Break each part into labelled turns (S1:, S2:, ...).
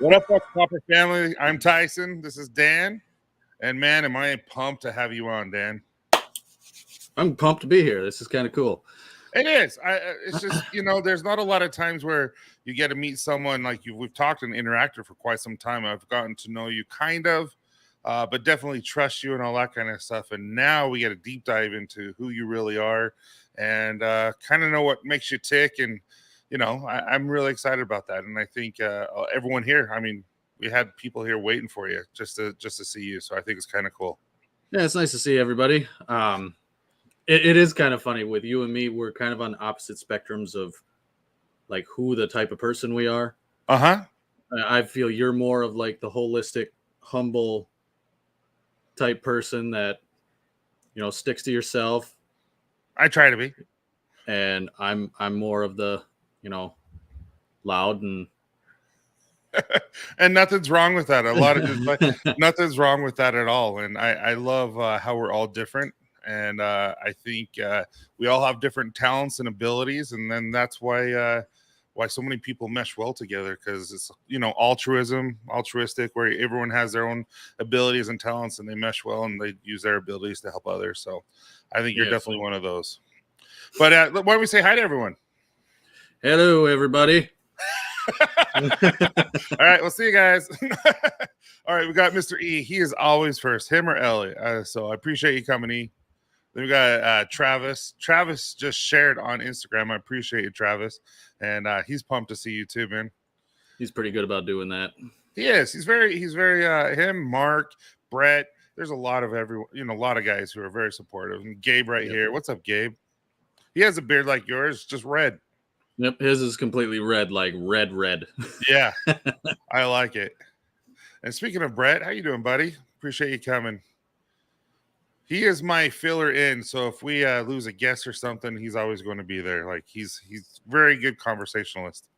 S1: What up, Copper family? I'm Tyson. This is Dan. And man, am I pumped to have you on, Dan.
S2: I'm pumped to be here. This is kind of cool.
S1: It is. It's just, there's not a lot of times where you get to meet someone like you. We've talked and interacted for quite some time. I've gotten to know you kind of, but definitely trust you and all that kind of stuff. And now we get a deep dive into who you really are and kind of know what makes you tick. And, I'm really excited about that. And I think everyone here, we had people here waiting for you just to see you. So I think it's kind of cool.
S2: Yeah, it's nice to see everybody. It is kind of funny with you and me. We're kind of on opposite spectrums of like who the type of person we are. I feel you're more of like the holistic, humble type person that, sticks to yourself.
S1: I try to be.
S2: And I'm more of the, loud and
S1: and nothing's wrong with that. Nothing's wrong with that at all. And I love how we're all different. And I think we all have different talents and abilities. And then that's why so many people mesh well together, because it's, altruistic, where everyone has their own abilities and talents and they mesh well and they use their abilities to help others. So I think you're definitely one of those. But why don't we say hi to everyone?
S2: Hello, everybody.
S1: All right, we'll see you guys. All right, we got Mr. E. He is always first, him or Ellie. So I appreciate you coming, E. Then we got Travis. Travis just shared on Instagram. I appreciate you, Travis. And he's pumped to see you too, man.
S2: He's pretty good about doing that.
S1: He is. He's very him, Mark, Brett. There's a lot of everyone, a lot of guys who are very supportive. And Gabe right here. What's up, Gabe? He has a beard like yours, just red.
S2: Yep, his is completely red, like red.
S1: Yeah, I like it. And speaking of Brett, how you doing, buddy? Appreciate you coming. He is my filler in, so if we lose a guest or something, he's always going to be there. Like he's very good conversationalist.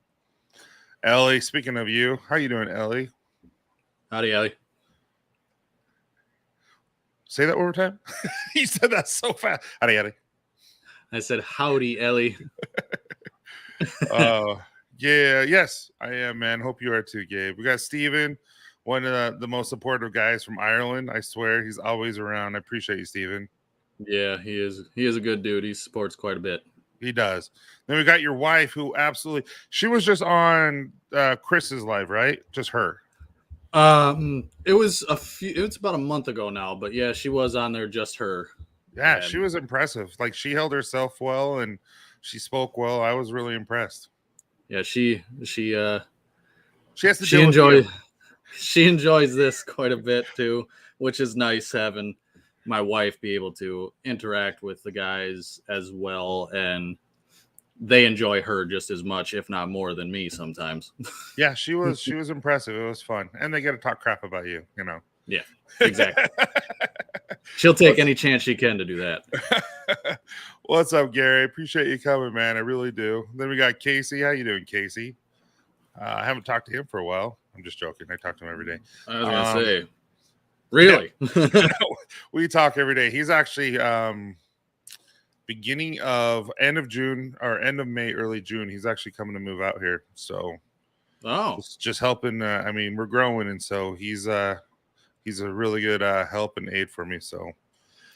S1: Ellie, speaking of you, how you doing, Ellie?
S2: Howdy, Ellie.
S1: Say that one more time. You said that so fast. Howdy, Ellie.
S2: I said, howdy, Ellie.
S1: Yes, I am, man. Hope you are too, Gabe. We got Steven, one of the most supportive guys from Ireland. I swear, he's always around. I appreciate you, Steven.
S2: Yeah, he is. He is a good dude. He supports quite a bit.
S1: He does. Then we got your wife, who she was just on Chris's live, right? Just her.
S2: It was about a month ago now, but yeah, she was on there, just her.
S1: Yeah, she was impressive. Like, she held herself well and she spoke well. I was really impressed.
S2: Yeah, she has to she enjoys this quite a bit too, which is nice, having my wife be able to interact with the guys as well, and they enjoy her just as much, if not more, than me sometimes.
S1: Yeah, she was impressive. It was fun, and they get to talk crap about you.
S2: Yeah, exactly. She'll take any chance she can to do that.
S1: What's up, Gary? Appreciate you coming, man. I really do. Then we got Casey. How you doing, Casey? I haven't talked to him for a while. I'm just joking. I talk to him every day.
S2: I was gonna say, really?
S1: Yeah. We talk every day. He's actually beginning of end of June or end of May, early June. He's actually coming to move out here. So, just helping. We're growing, and so he's a really good help and aid for me. So,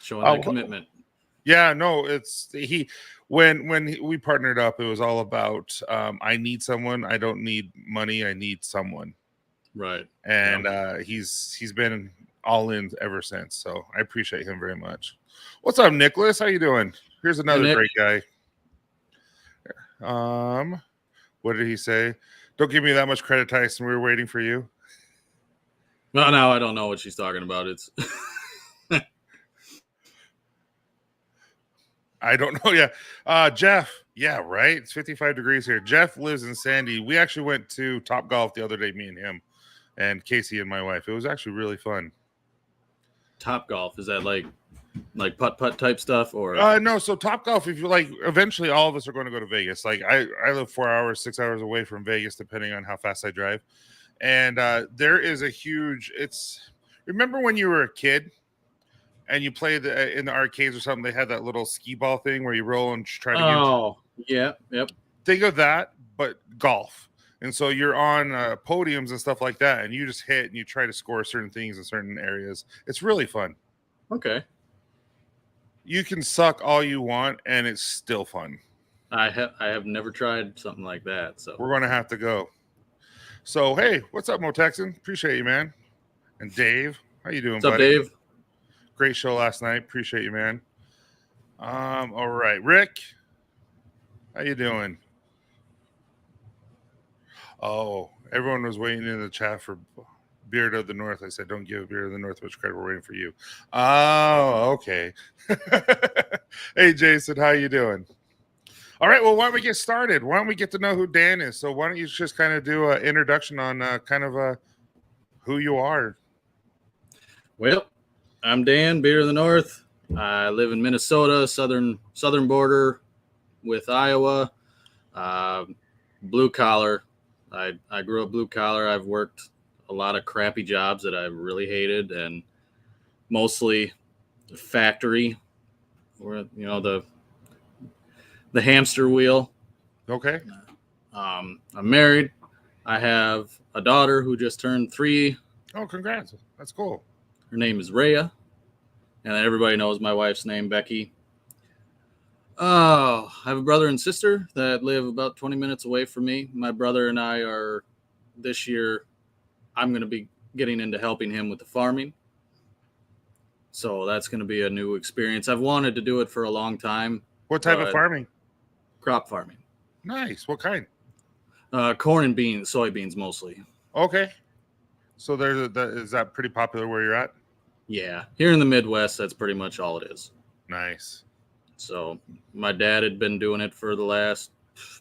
S2: showing that commitment.
S1: Yeah, no, when we partnered up, it was all about I need someone. I don't need money. I need someone.
S2: Right.
S1: And he's been all in ever since. So I appreciate him very much. What's up, Nicholas? How you doing? Here's another great guy. What did he say? Don't give me that much credit, Tyson. We were waiting for you.
S2: No, I don't know what she's talking about. It's
S1: I don't know. Yeah. Jeff. Yeah, right. It's 55 degrees here. Jeff lives in Sandy. We actually went to Top Golf the other day, me and him, and Casey and my wife. It was actually really fun.
S2: Top Golf, is that like putt type stuff, or
S1: no? So Top Golf, if you like, eventually all of us are going to go to Vegas. Like I live 4 hours, 6 hours away from Vegas, depending on how fast I drive. And there is a huge. Remember when you were a kid and you played in the arcades or something? They had that little skee ball thing where you roll and try to.
S2: Yep.
S1: Think of that, but golf. And so you're on podiums and stuff like that, and you just hit and you try to score certain things in certain areas. It's really fun.
S2: Okay.
S1: You can suck all you want, and it's still fun.
S2: I have never tried something like that, so
S1: we're going to have to go. So, hey, what's up, Mo Texan? Appreciate you, man. And Dave, how you doing,
S2: what's up,
S1: buddy?
S2: Dave?
S1: Great show last night. Appreciate you, man. All right, Rick, how you doing? Oh, everyone was waiting in the chat for Beard of the North. I said, don't give Beard of the North much credit. We're waiting for you. Oh, okay. Hey, Jason, how you doing? All right, well, why don't we get started? Why don't we get to know who Dan is? So why don't you just kind of do an introduction on who you are?
S2: Well, I'm Dan, Beard of the North. I live in Minnesota, southern border with Iowa. Blue collar. I grew up blue collar. I've worked a lot of crappy jobs that I really hated, and mostly factory, or the hamster wheel.
S1: Okay.
S2: I'm married. I have a daughter who just turned 3.
S1: Oh, congrats! That's cool.
S2: Her name is Rhea, and everybody knows my wife's name, Becky. Oh, I have a brother and sister that live about 20 minutes away from me. My brother and I are, this year, I'm going to be getting into helping him with the farming. So that's going to be a new experience. I've wanted to do it for a long time.
S1: What type of farming?
S2: Crop farming.
S1: Nice. What kind?
S2: Corn and beans, soybeans mostly.
S1: Okay. So is that pretty popular where you're at?
S2: Yeah. Here in the Midwest, that's pretty much all it is.
S1: Nice.
S2: So my dad had been doing it for the last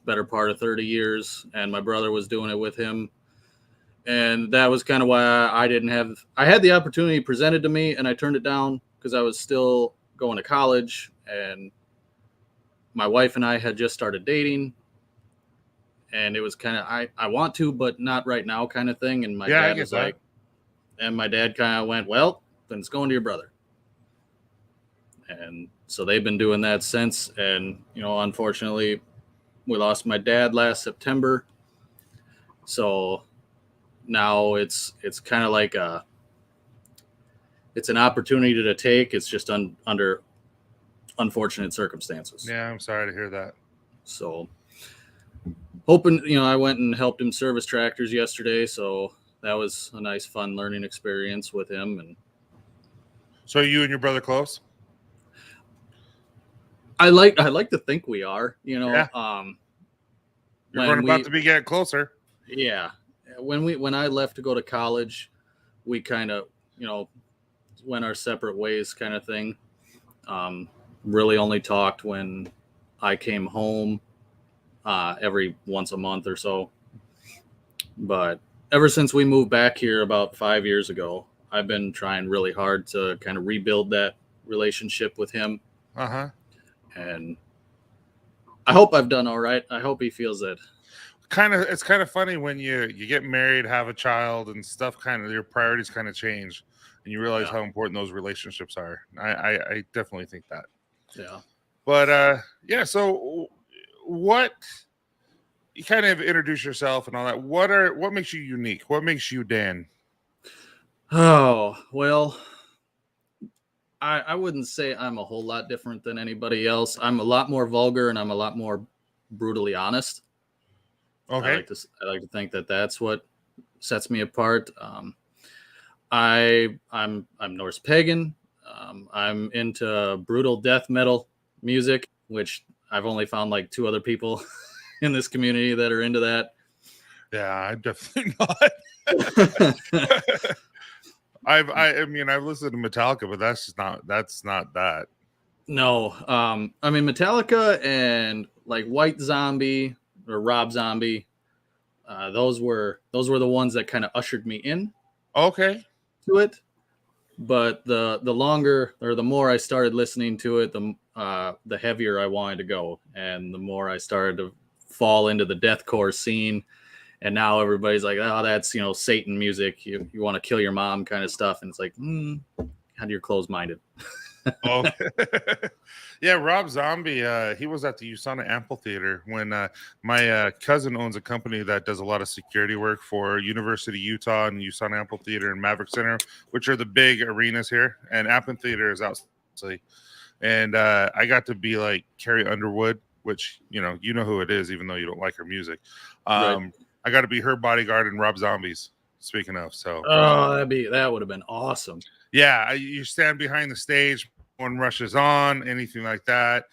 S2: better part of 30 years, and my brother was doing it with him. And that was kind of why I had the opportunity presented to me, and I turned it down because I was still going to college, and my wife and I had just started dating, and it was kind of, I want to, but not right now kind of thing. And my dad was like, and my dad kind of went, well, then it's going to your brother. And so they've been doing that since. And, unfortunately, we lost my dad last September. So now it's kind of like it's an opportunity to take. It's just under unfortunate circumstances.
S1: Yeah, I'm sorry to hear that.
S2: So hoping, I went and helped him service tractors yesterday. So that was a nice, fun learning experience with him. And
S1: so are you and your brother close?
S2: I like to think we are,
S1: Yeah. You're about to be getting closer.
S2: Yeah. When I left to go to college, we kind of, went our separate ways kind of thing. Really only talked when I came home every once a month or so. But ever since we moved back here about 5 years ago, I've been trying really hard to kind of rebuild that relationship with him.
S1: Uh-huh.
S2: And I hope I've done all right. I hope he feels that.
S1: It's kind of funny when you get married, have a child, and stuff. Kind of your priorities kind of change, and you realize how important those relationships are. I definitely think that.
S2: Yeah.
S1: But yeah. So, what you kind of introduce yourself and all that. What makes you unique? What makes you Dan?
S2: Oh well. I wouldn't say I'm a whole lot different than anybody else. I'm a lot more vulgar and I'm a lot more brutally honest.
S1: Okay.
S2: I like to think that that's what sets me apart. I'm Norse Pagan. I'm into brutal death metal music, which I've only found like 2 other people in this community that are into that.
S1: Yeah, I'm definitely not. I've listened to Metallica, but that's not that.
S2: No, I mean Metallica and like White Zombie or Rob Zombie. Those were the ones that kind of ushered me in.
S1: Okay.
S2: To it, but the longer or the more I started listening to it, the heavier I wanted to go, and the more I started to fall into the deathcore scene. And now everybody's like, oh, that's, Satan music. You want to kill your mom kind of stuff. And it's like, kind of you're closed-minded.
S1: Oh, yeah. Rob Zombie, he was at the USANA Amphitheater when my cousin owns a company that does a lot of security work for University of Utah and USANA Amphitheater and Maverick Center, which are the big arenas here. And Amphitheater is outside. And I got to be like Carrie Underwood, which you know who it is, even though you don't like her music.
S2: Right.
S1: I got to be her bodyguard and Rob Zombie's. Speaking of, so
S2: that would have been awesome.
S1: yeah, you stand behind the stage, one rushes on, anything like that.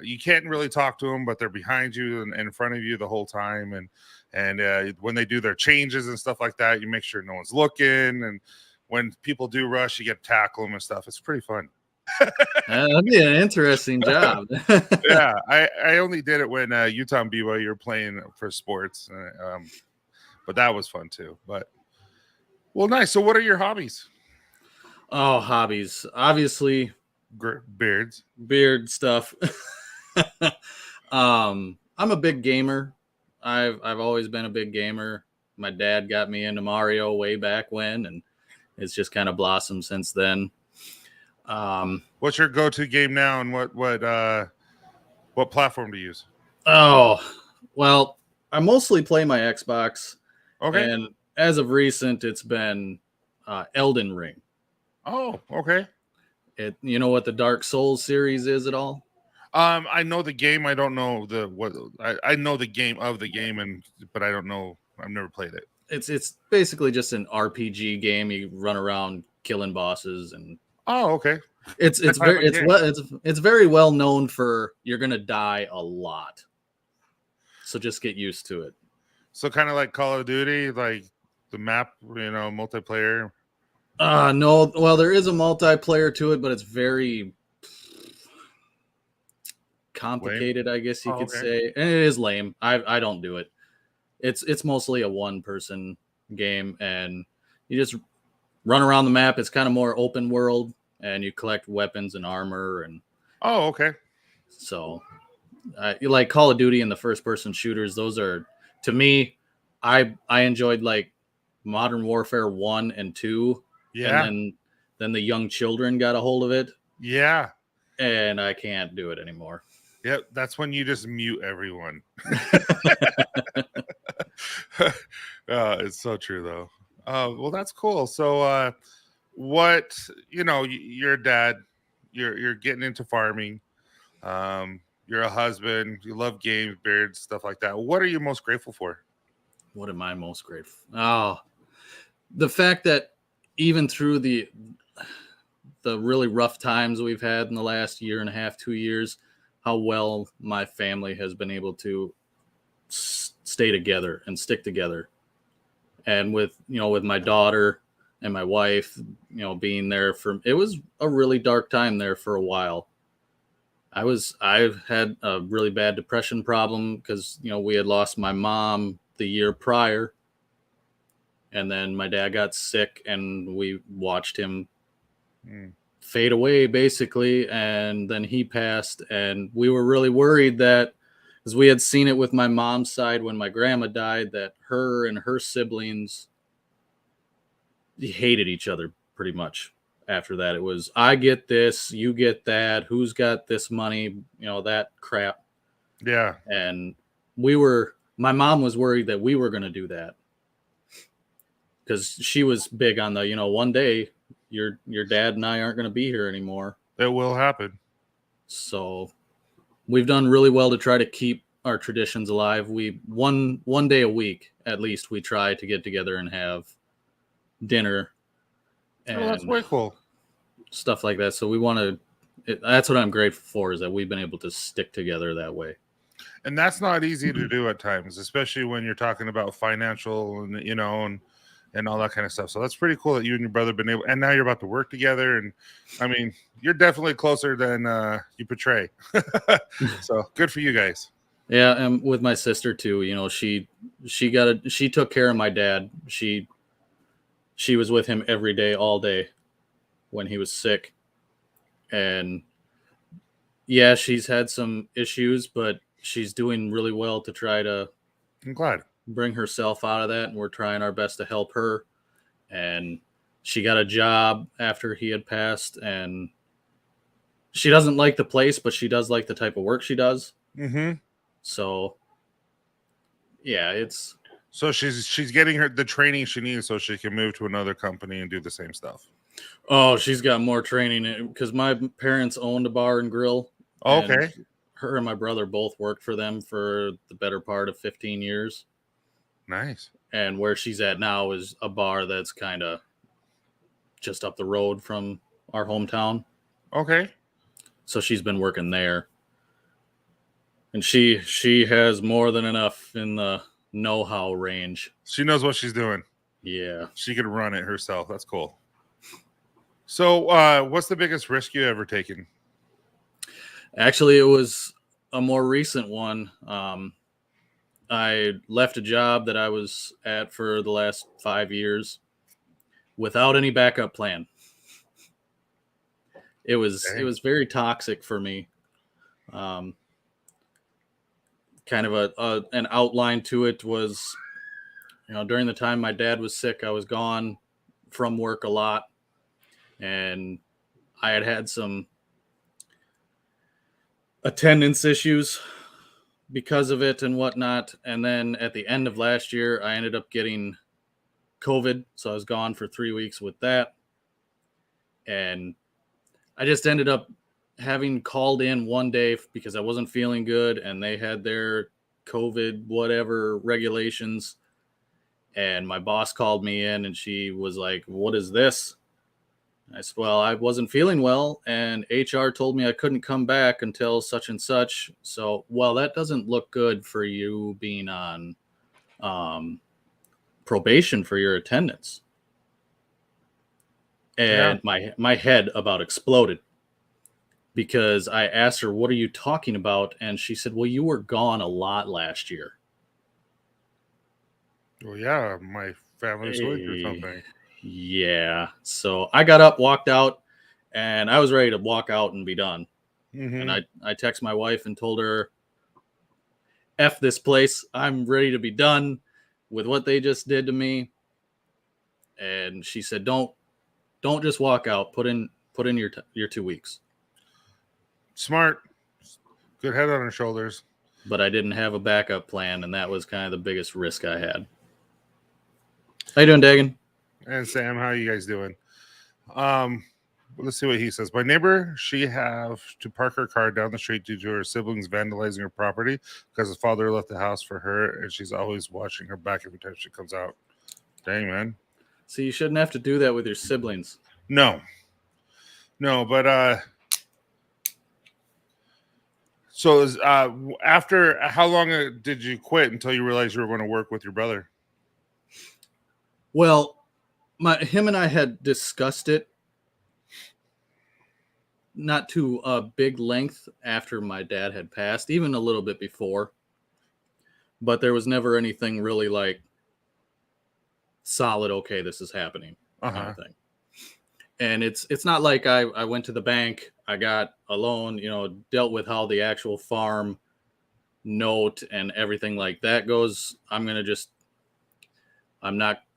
S1: You can't really talk to them, but they're behind you and in front of you the whole time. And when they do their changes and stuff like that, you make sure no one's looking. And when people do rush, you get to tackle them and stuff. It's pretty fun.
S2: That'd be an interesting job.
S1: Yeah, I only did it when Utah and BYU were playing for sports, but that was fun too. But well, nice. So, what are your hobbies?
S2: Oh, hobbies. Obviously,
S1: Beards,
S2: beard stuff. I'm a big gamer. I've always been a big gamer. My dad got me into Mario way back when, and it's just kind of blossomed since then.
S1: What's your go-to game now, and what platform to use?
S2: Oh, well, I mostly play my Xbox.
S1: Okay.
S2: And as of recent, it's been Elden Ring.
S1: Oh, okay.
S2: You know what the Dark Souls series is at all?
S1: I know the game. I don't know I know the game of the game, but I don't know. I've never played it.
S2: It's basically just an RPG game. You run around killing bosses, and
S1: oh, okay.
S2: It's very well known for you're gonna die a lot. So just get used to it.
S1: So kind of like Call of Duty, like the map, multiplayer.
S2: No. Well, there is a multiplayer to it, but it's very complicated, lame. I guess you could say. And it is lame. I don't do it. It's mostly a one-person game, and you just run around the map. It's kind of more open world, and you collect weapons and armor. And
S1: oh, okay.
S2: So, you like Call of Duty and the first-person shooters. Those are, to me, I enjoyed like Modern Warfare 1 and 2.
S1: Yeah.
S2: And then the young children got a hold of it.
S1: Yeah.
S2: And I can't do it anymore.
S1: Yep, that's when you just mute everyone. It's so true, though. Well, that's cool. So, you're a dad. You're getting into farming. You're a husband. You love games, beards, stuff like that. What are you most grateful for?
S2: What am I most grateful? Oh, the fact that even through the really rough times we've had in the last year and a half, 2 years, how well my family has been able to stay together and stick together. And with my daughter and my wife, being there it was a really dark time there for a while. I've had a really bad depression problem because, we had lost my mom the year prior. And then my dad got sick, and we watched him fade away, basically. And then he passed, and we were really worried that, because we had seen it with my mom's side when my grandma died, that her and her siblings hated each other pretty much. After that, it was, I get this, you get that, who's got this money, that crap.
S1: Yeah.
S2: And my mom was worried that we were going to do that. Because she was big on the, one day your dad and I aren't going to be here anymore.
S1: It will happen.
S2: So we've done really well to try to keep our traditions alive. We one day a week, at least, we try to get together and have dinner. And
S1: that's way cool.
S2: Stuff like that. So we want to, that's what I'm grateful for, is that we've been able to stick together that way.
S1: And that's not easy to do at times, especially when you're talking about financial and all that kind of stuff. So that's pretty cool that you and your brother have been able, and now you're about to work together. And I mean, you're definitely closer than you portray. So good for you guys.
S2: Yeah. And with my sister too, she took care of my dad. She was with him every day, all day when he was sick. And yeah, she's had some issues, but she's doing really well to try to,
S1: I'm glad,
S2: bring herself out of that, and we're trying our best to help her. And she got a job after he had passed, and she doesn't like the place, but she does like the type of work she does.
S1: Mm-hmm.
S2: So yeah, it's
S1: so she's getting the training she needs so she can move to another company and do the same stuff.
S2: Oh, she's got more training because my parents owned a bar and grill.
S1: Okay.
S2: And her and my brother both worked for them for the better part of 15 years.
S1: Nice.
S2: And where she's at now is a bar that's kind of just up the road from our hometown.
S1: Okay.
S2: So she's been working there. And she has more than enough in the know-how range.
S1: She knows what she's doing.
S2: Yeah.
S1: She could run it herself. That's cool. So what's the biggest risk you ever taken?
S2: Actually, it was a more recent one. I left a job that I was at for the last 5 years without any backup plan. It was very toxic for me. Kind of an outline to it was, during the time my dad was sick, I was gone from work a lot, and I had some attendance issues because of it and whatnot. And then at the end of last year, I ended up getting COVID. So I was gone for 3 weeks with that. And I just ended up having called in one day because I wasn't feeling good and they had their COVID, whatever regulations. And my boss called me in and she was like, "What is this?" I said, "Well, I wasn't feeling well and HR told me I couldn't come back until such and such. So, well, that doesn't look good for you being on probation for your attendance." And my head about exploded because I asked her, "What are you talking about?" And she said, "Well, you were gone a lot last year."
S1: Well, yeah, my family's going through something.
S2: Yeah. So I got up, walked out, and I was ready to walk out and be done.
S1: Mm-hmm.
S2: And I texted my wife and told her, "F this place. I'm ready to be done with what they just did to me." And she said, Don't just walk out. Put in your 2 weeks."
S1: Smart. Good head on her shoulders.
S2: But I didn't have a backup plan, and that was kind of the biggest risk I had. How you doing, Dagan?
S1: And Sam, how are you guys doing? Let's see what he says. My neighbor, she have to park her car down the street due to her siblings vandalizing her property because his father left the house for her, and she's always watching her back every time she comes out. Dang, man.
S2: See, you shouldn't have to do that with your siblings.
S1: No, but so after how long did you quit until you realized you were going to work with your brother?
S2: Well, him and I had discussed it, not to a big length after my dad had passed, even a little bit before, but there was never anything really like solid. Okay, this is happening, kind of thing. And it's not like I went to the bank, I got a loan, dealt with how the actual farm note and everything like that goes.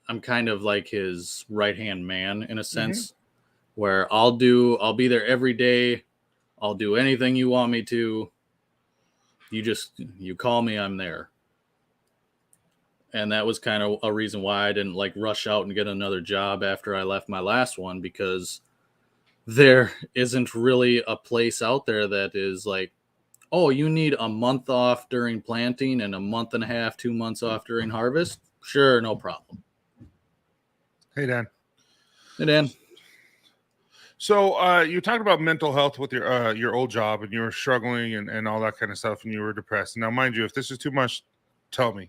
S2: I'm kind of like his right-hand man in a sense, where I'll be there every day. I'll do anything you want me to. You call me, I'm there. And that was kind of a reason why I didn't like rush out and get another job after I left my last one, because there isn't really a place out there that is like, "Oh, you need a month off during planting and a month and a half, 2 months off during harvest." Sure, no problem.
S1: Hey, Dan.
S2: Hey, Dan.
S1: So you talked about mental health with your old job, and you were struggling and all that kind of stuff, and you were depressed. Now, mind you, if this is too much, tell me.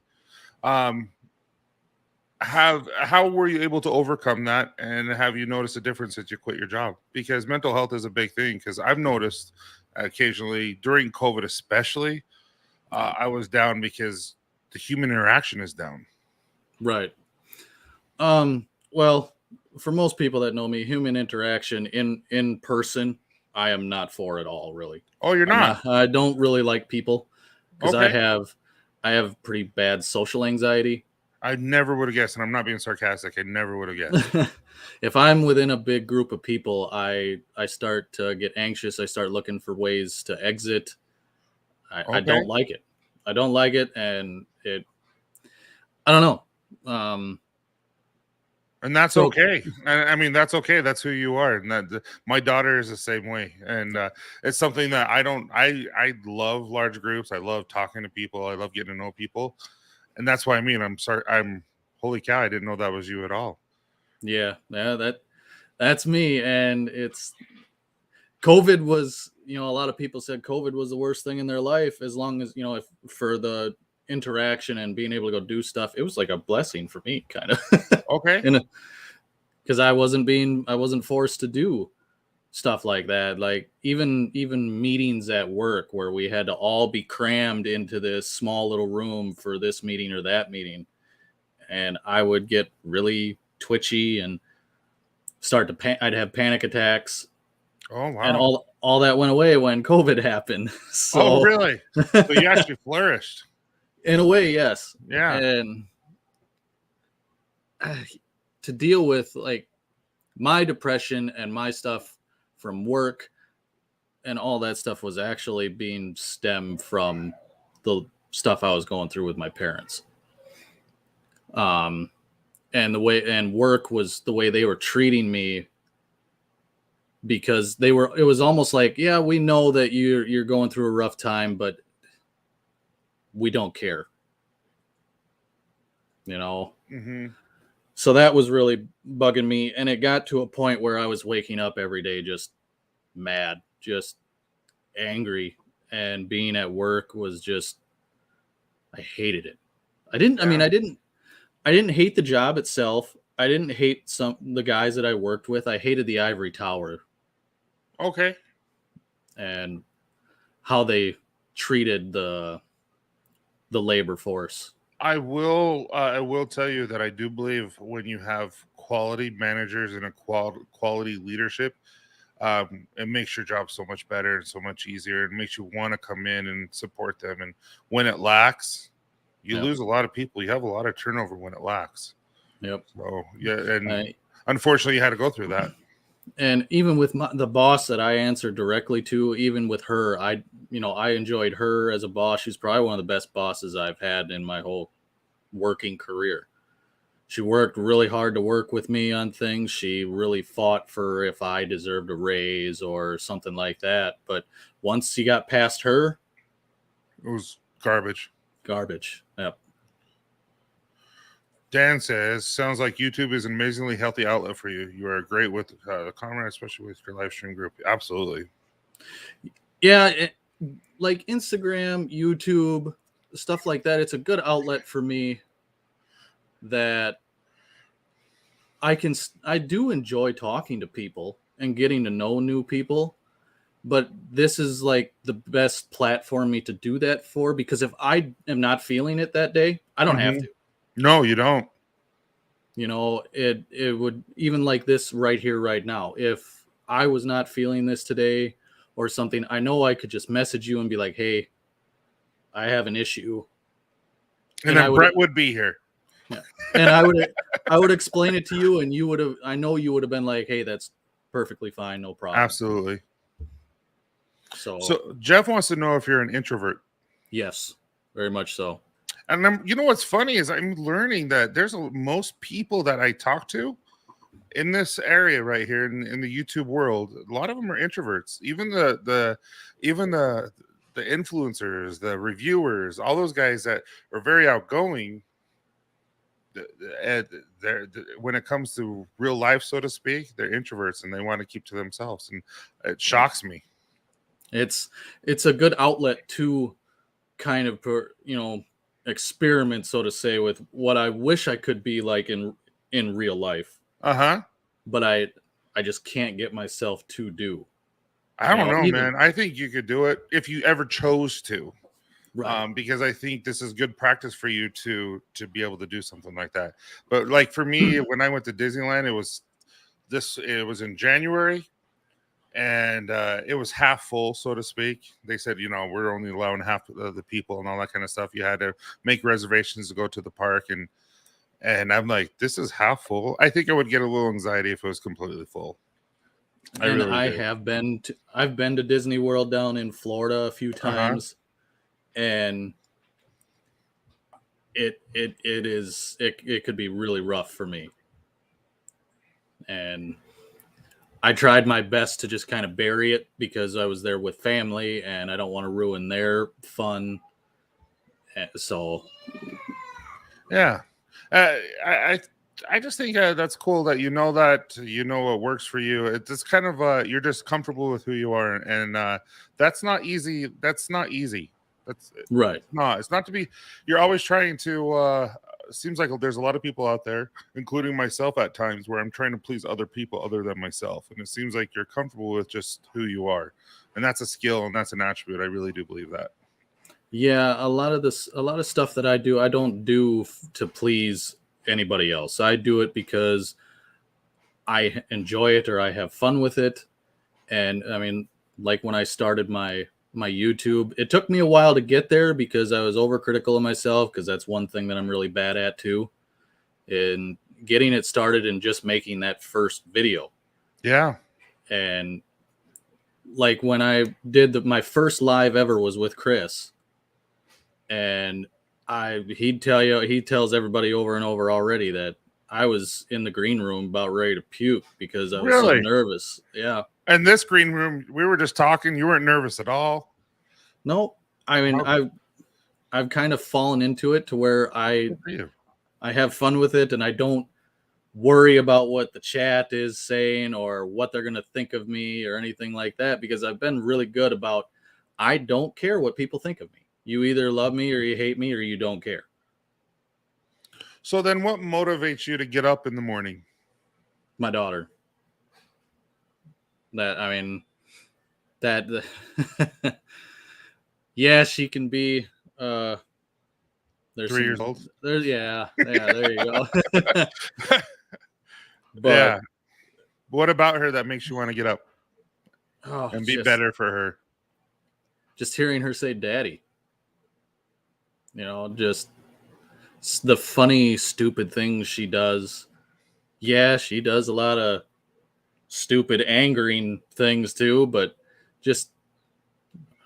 S1: How were you able to overcome that, and have you noticed a difference since you quit your job? Because mental health is a big thing. Because I've noticed occasionally during COVID, especially, I was down because the human interaction is down.
S2: Right. Well, for most people that know me, human interaction in person, I am not for at all, really.
S1: Oh, you're not?
S2: I don't really like people because
S1: Okay.
S2: I have pretty bad social anxiety.
S1: I never would have guessed, and I'm not being sarcastic. I never would have guessed.
S2: If I'm within a big group of people, I start to get anxious. I start looking for ways to exit. I don't like it. I don't like it, and I don't know.
S1: And that's okay. I mean, that's okay. That's who you are. And my daughter is the same way. And it's something that I love large groups. I love talking to people. I love getting to know people. And that's why I'm sorry. Holy cow. I didn't know that was you at all.
S2: Yeah, that's me. And COVID was, a lot of people said COVID was the worst thing in their life, as long as, if for the interaction and being able to go do stuff, it was like a blessing for me, kind of.
S1: Okay.
S2: Because I wasn't forced to do stuff like that. Like even meetings at work where we had to all be crammed into this small little room for this meeting or that meeting. And I would get really twitchy and start to I'd have panic attacks.
S1: Oh, wow.
S2: And all that went away when COVID happened. So,
S1: really? So you actually flourished.
S2: In a way, yes.
S1: Yeah.
S2: And to deal with like my depression and my stuff from work and all that stuff was actually being stemmed from the stuff I was going through with my parents. And work was the way they were treating me, because it was almost like, yeah, we know that you're going through a rough time, but we don't care.
S1: Mm-hmm.
S2: So that was really bugging me. And it got to a point where I was waking up every day just mad, just angry. And being at work was just, I hated it. I didn't hate the job itself. I didn't hate the guys that I worked with. I hated the ivory tower.
S1: Okay.
S2: And how they treated the labor force.
S1: I will tell you that I do believe when you have quality managers and a quality leadership, it makes your job so much better and so much easier. It makes you want to come in and support them. And when it lacks, you lose a lot of people. You have a lot of turnover when it lacks.
S2: Yep.
S1: So yeah, and unfortunately, you had to go through that.
S2: And even with the boss that I answered directly to, even with her, I enjoyed her as a boss. She's probably one of the best bosses I've had in my whole working career. She worked really hard to work with me on things. She really fought for if I deserved a raise or something like that. But once you got past her,
S1: it was garbage.
S2: Yep.
S1: Dan says, sounds like YouTube is an amazingly healthy outlet for you. You are great with the comment, especially with your live stream group. Absolutely.
S2: Yeah, like Instagram, YouTube, stuff like that. It's a good outlet for me that I do enjoy talking to people and getting to know new people. But this is like the best platform me to do that for, because if I am not feeling it that day, I don't have to.
S1: No, you don't.
S2: It would, even like this right here, right now, if I was not feeling this today or something, I know I could just message you and be like, hey, I have an issue.
S1: And then Brett would be here.
S2: Yeah. And I would explain it to you, and you would have been like, hey, that's perfectly fine. No problem.
S1: Absolutely.
S2: So
S1: Jeff wants to know if you're an introvert.
S2: Yes, very much so.
S1: And you know what's funny is I'm learning that there's most people that I talk to in this area right here in the YouTube world, a lot of them are introverts. Even the influencers, the reviewers, all those guys that are very outgoing. When it comes to real life, so to speak, they're introverts and they want to keep to themselves, and it shocks me.
S2: It's a good outlet to kind of experiment, so to say, with what I wish I could be like in real life. But I just can't get myself to do.
S1: I don't know, man. I think you could do it if you ever chose to.
S2: Right.
S1: Because I think this is good practice for you to be able to do something like that. But like for me, when I went to Disneyland, it was in January, and it was half full, so to speak. They said, we're only allowing half of the people and all that kind of stuff. You had to make reservations to go to the park, and And I'm like, this is half full. I think I would get a little anxiety if it was completely full.
S2: I've been to Disney World down in Florida a few times, and it could be really rough for me. And I tried my best to just kind of bury it because I was there with family and I don't want to ruin their fun. So,
S1: yeah, I just think that's cool that you know what works for you. It's just kind of you're just comfortable with who you are, and that's not easy. That's not easy. That's
S2: right.
S1: No, it's not to be. You're always trying to. Seems like there's a lot of people out there, including myself at times, where I'm trying to please other people other than myself, and it seems like you're comfortable with just who you are, and that's a skill and that's an attribute. I really do believe that.
S2: Yeah, a lot of stuff that I do, I don't do to please anybody else. I do it because I enjoy it or I have fun with it. And I mean, like when I started my YouTube, it took me a while to get there because I was overcritical of myself, because that's one thing that I'm really bad at too. In getting it started and just making that first video.
S1: Yeah.
S2: And like when I did my first live ever was with Chris. And he tells everybody over and over already that I was in the green room about ready to puke because I was so nervous. Yeah.
S1: And this green room, we were just talking. You weren't nervous at all.
S2: No, I mean, I've kind of fallen into it to where I have fun with it, and I don't worry about what the chat is saying or what they're going to think of me or anything like that, because I've been really good about, I don't care what people think of me. You either love me or you hate me or you don't care.
S1: So then what motivates you to get up in the morning?
S2: My daughter. Yeah, she can be
S1: there's 3 years old.
S2: There you go.
S1: But yeah. What about her that makes you want to get up and be better for her?
S2: Just hearing her say daddy. Just the funny, stupid things she does. Yeah, she does a lot of stupid, angering things too, but just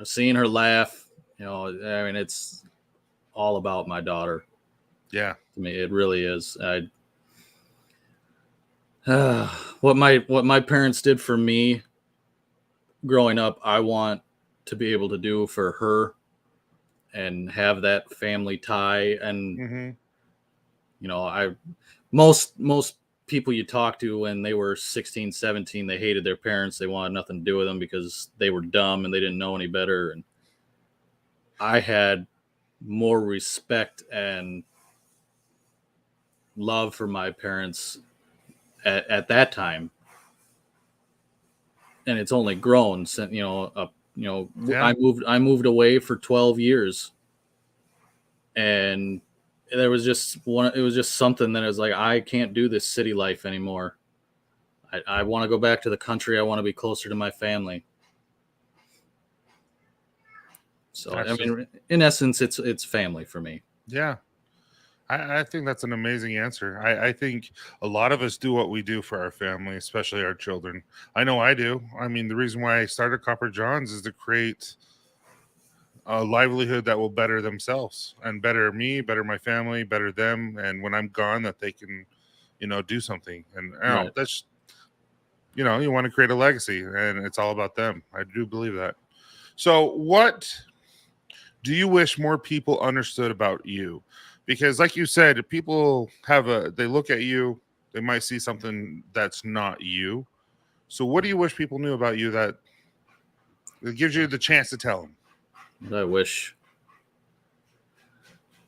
S2: seeing her laugh, I mean, it's all about my daughter.
S1: Yeah.
S2: To me, it really is. What my parents did for me growing up, I want to be able to do for her and have that family tie. And, most people you talk to when they were 16, 17, they hated their parents. They wanted nothing to do with them because they were dumb and they didn't know any better. And I had more respect and love for my parents at that time. And it's only grown since, I moved away for 12 years. And it was just something that was like, I can't do this city life anymore. I want to go back to the country. I want to be closer to my family. So, I mean, in essence, it's family for me.
S1: Yeah. I think that's an amazing answer. I think a lot of us do what we do for our family, especially our children. I know I do. I mean, the reason why I started Copper Johns is to create a livelihood that will better themselves and better me, better my family, better them. And when I'm gone, that they can, do something. And
S2: Right.
S1: That's, you want to create a legacy, and it's all about them. I do believe that. So what do you wish more people understood about you? Because like you said, people they look at you, they might see something that's not you. So what do you wish people knew about you that gives you the chance to tell them?
S2: I wish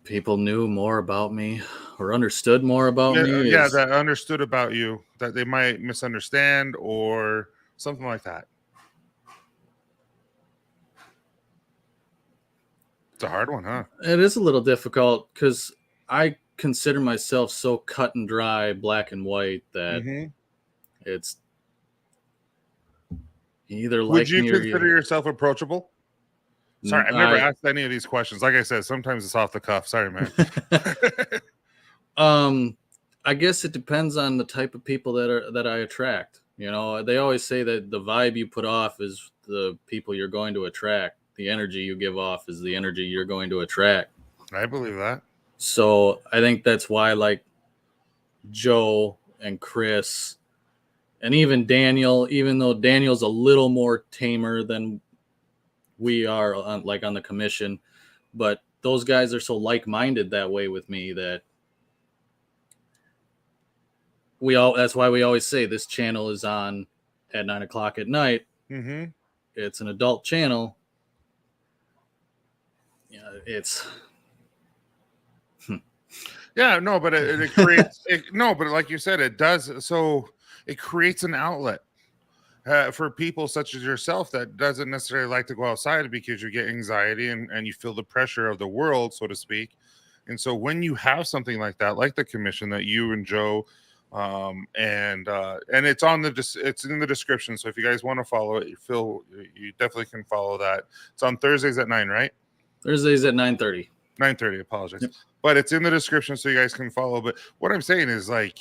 S2: people knew more about me or understood more about me.
S1: Yeah, that understood about you that they might misunderstand or something like that. It's a hard one, huh?
S2: It is a little difficult because I consider myself so cut and dry, black and white that it's either like.
S1: Would you consider yourself approachable? Sorry, I've never asked any of these questions. Like I said, sometimes it's off the cuff. Sorry, man.
S2: I guess it depends on the type of people that I attract. You know, they always say that the vibe you put off is the people you're going to attract. The energy you give off is the energy you're going to attract.
S1: I believe that.
S2: So I think that's why, like Joe and Chris, and even Daniel, even though Daniel's a little more tamer than we are on the commission, but those guys are so like-minded that way with me that that's why we always say this channel is on at 9:00 at night.
S1: Mm-hmm.
S2: It's an adult channel. Yeah, it's
S1: yeah, no, but it creates no, but like you said, it does. So it creates an outlet for people such as yourself that doesn't necessarily like to go outside because you get anxiety and you feel the pressure of the world, so to speak. And so when you have something like that, like the commission that you and Joe, and it's it's in the description. So if you guys want to follow it, you definitely can follow that. It's on Thursdays at 9, right?
S2: Thursdays at 9:30.
S1: 9:30. Apologize,
S2: Yep.
S1: But it's in the description so you guys can follow. But what I'm saying is, like,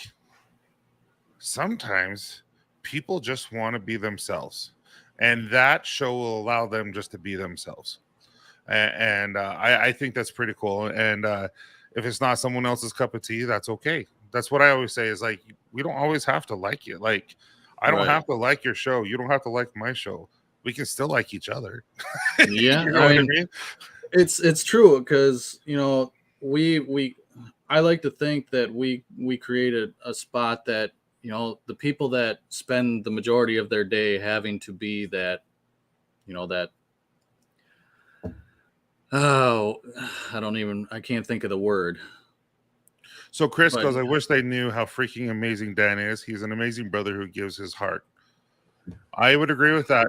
S1: sometimes people just want to be themselves, and that show will allow them just to be themselves. And I think that's pretty cool. And if it's not someone else's cup of tea, that's okay. That's what I always say is, like, we don't always have to like it. Like, I don't have to like your show. You don't have to like my show. We can still like each other.
S2: Yeah,
S1: you know what I mean?
S2: It's true because, you know, I like to think that we created a spot that, you know, the people that spend the majority of their day having to be that, you know, that I can't think of the word.
S1: So Chris goes, I wish they knew how freaking amazing Dan is. He's an amazing brother who gives his heart. I would agree with that.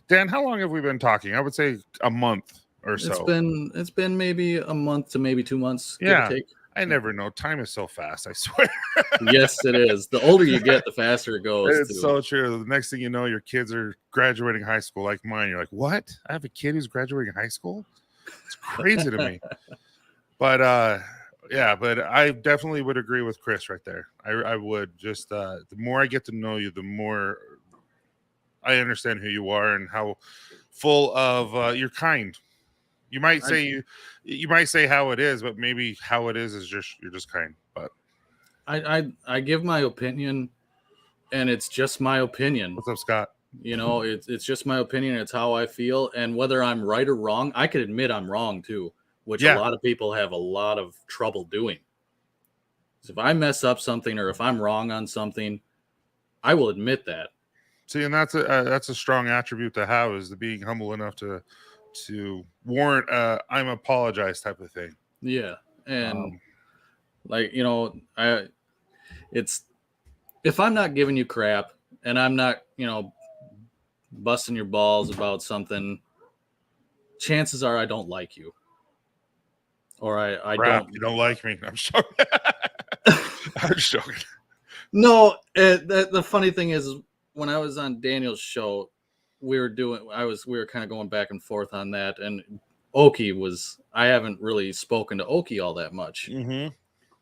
S1: Dan, how long have we been talking? I would say a month or so.
S2: It's been maybe a month to maybe 2 months.
S1: Yeah.
S2: Give or take.
S1: I never know. Time is so fast, I swear.
S2: Yes, it is. The older you get, the faster it goes.
S1: It's so true. The next thing you know, your kids are graduating high school like mine. You're like, what? I have a kid who's graduating high school? It's crazy to me. But yeah, but I definitely would agree with Chris right there. I would just the more I get to know you, the more I understand who you are and how full of you're kind. You might say you might say how it is, but maybe how it is just you're just kind. But
S2: I give my opinion, and it's just my opinion.
S1: What's up, Scott?
S2: You know, it's just my opinion. It's how I feel, and whether I'm right or wrong, I could admit I'm wrong too, which a lot of people have a lot of trouble doing. So if I mess up something or if I'm wrong on something, I will admit that.
S1: See, and that's a strong attribute to have, is the being humble enough to warrant I'm apologize type of thing.
S2: Yeah, and like, you know, it's if I'm not giving you crap and I'm not, you know, busting your balls about something, chances are I don't like you, or I don't.
S1: You don't like me. I'm joking. I'm joking.
S2: No, the funny thing is, when I was on Daniel's show, we were kind of going back and forth on that, and I haven't really spoken to Oki all that much.
S1: Mm-hmm.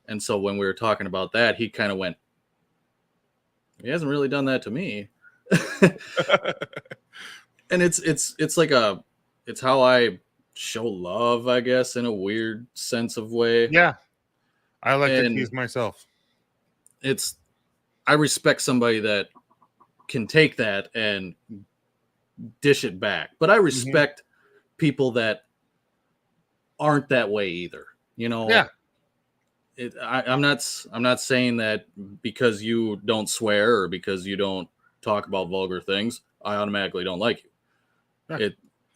S2: And so when we were talking about that, he kind of went, he hasn't really done that to me. And it's like it's how I show love, I guess, in a weird sense of way.
S1: Yeah. I like to tease myself.
S2: I respect somebody that can take that and dish it back, but I respect people that aren't that way either. You know,
S1: yeah.
S2: I'm not saying that because you don't swear or because you don't talk about vulgar things, I automatically don't like you. Yeah.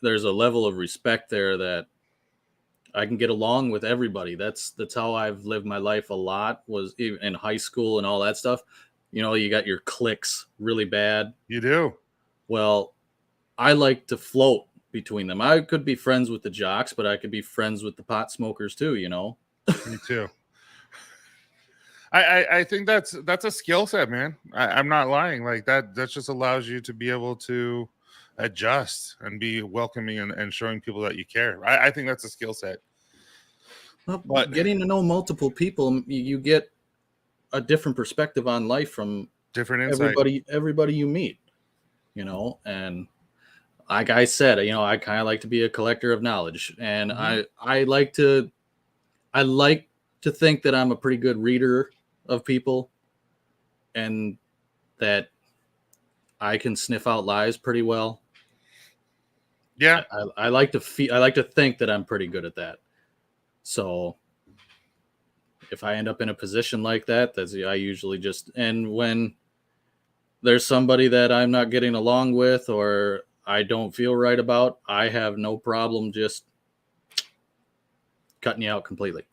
S2: There's a level of respect there that I can get along with everybody. That's how I've lived my life a lot, was even in high school and all that stuff. You know, you got your cliques really bad.
S1: You do.
S2: Well, I like to float between them. I could be friends with the jocks, but I could be friends with the pot smokers too, you know?
S1: Me too. I think that's a skill set, man. I'm not lying. Like that just allows you to be able to adjust and be welcoming and showing people that you care. I think that's a skill set. But
S2: getting to know multiple people, you get a different perspective on life from
S1: different insight.
S2: Everybody you meet, and like I said, I kind of like to be a collector of knowledge, and I like to think that I'm a pretty good reader of people, and that I can sniff out lies pretty well.
S1: Yeah.
S2: I like to think that I'm pretty good at that. So if I end up in a position like that, I usually just, and when there's somebody that I'm not getting along with or I don't feel right about, I have no problem just cutting you out completely.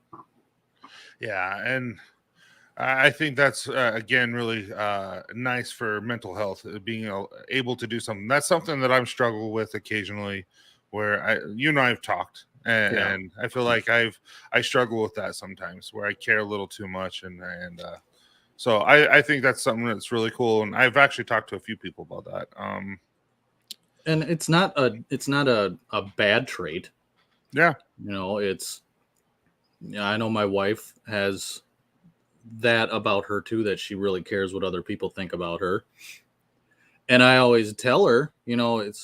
S1: Yeah. And I think that's, again, really nice for mental health, being able to do something. That's something that I've struggled with occasionally, where you and I have talked, and I feel like I struggle with that sometimes, where I care a little too much, and so I think that's something that's really cool, and I've actually talked to a few people about that.
S2: And it's not a bad trait.
S1: Yeah.
S2: I know my wife has that about her too, that she really cares what other people think about her. And I always tell her, it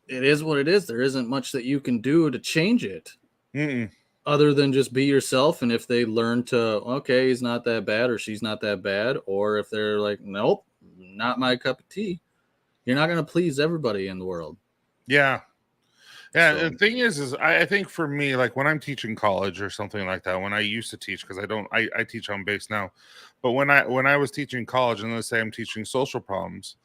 S2: is what it is. There isn't much that you can do to change it. Other than just be yourself. And if they learn to, okay, he's not that bad or she's not that bad, or if they're like, nope, not my cup of tea, you're not going to please everybody in the world.
S1: Yeah. Yeah, so, the thing is I think for me, like when I'm teaching college or something like that, when I used to teach, because I teach home base now, but when I was teaching college, and let's say I'm teaching social problems,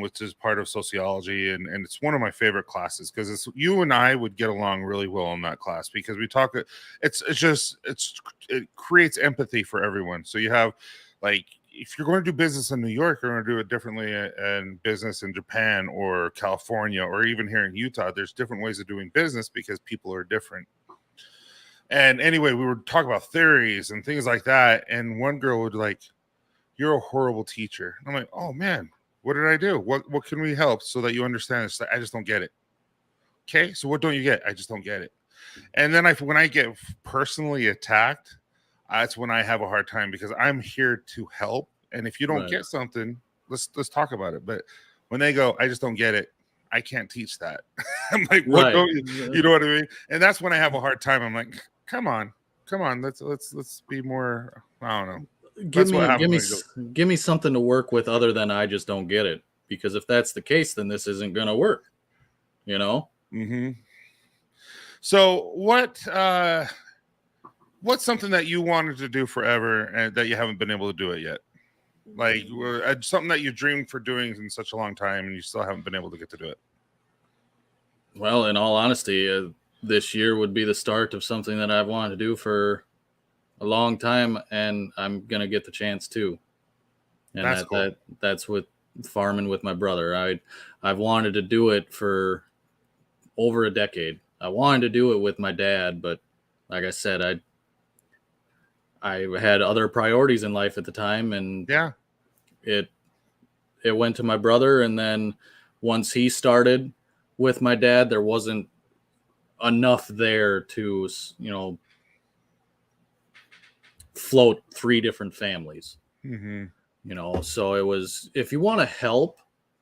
S1: which is part of sociology, and it's one of my favorite classes, because it's, you and I would get along really well in that class, because we talk, it creates empathy for everyone. So you have, like, if you're going to do business in New York, you're going to do it differently in business in Japan or California, or even here in Utah. There's different ways of doing business because people are different. And anyway, we would talk about theories and things like that. And one girl would like, "You're a horrible teacher." I'm like, "Oh man, what did I do? What can we help so that you understand this? I just don't get it." Okay, so what don't you get? I just don't get it. And then when I get personally attacked, that's when I have a hard time, because I'm here to help. And if you don't get something, let's talk about it. But when they go, "I just don't get it," I can't teach that. I'm like, what don't you? You know what I mean? And that's when I have a hard time. I'm like, come on. Let's be more. I don't know.
S2: Give me something to work with other than "I just don't get it." Because if that's the case, then this isn't going to work.
S1: Mm-hmm. So what's something that you wanted to do forever and that you haven't been able to do it yet? Like something that you dreamed for doing in such a long time and you still haven't been able to get to do it?
S2: Well, in all honesty, this year would be the start of something that I've wanted to do for a long time, and I'm going to get the chance to. And cool. That's with farming with my brother. I've wanted to do it for over a decade. I wanted to do it with my dad, but like I said, I had other priorities in life at the time, and it went to my brother. And then once he started with my dad, there wasn't enough there to, float 3 different families. So it was, if you want to help,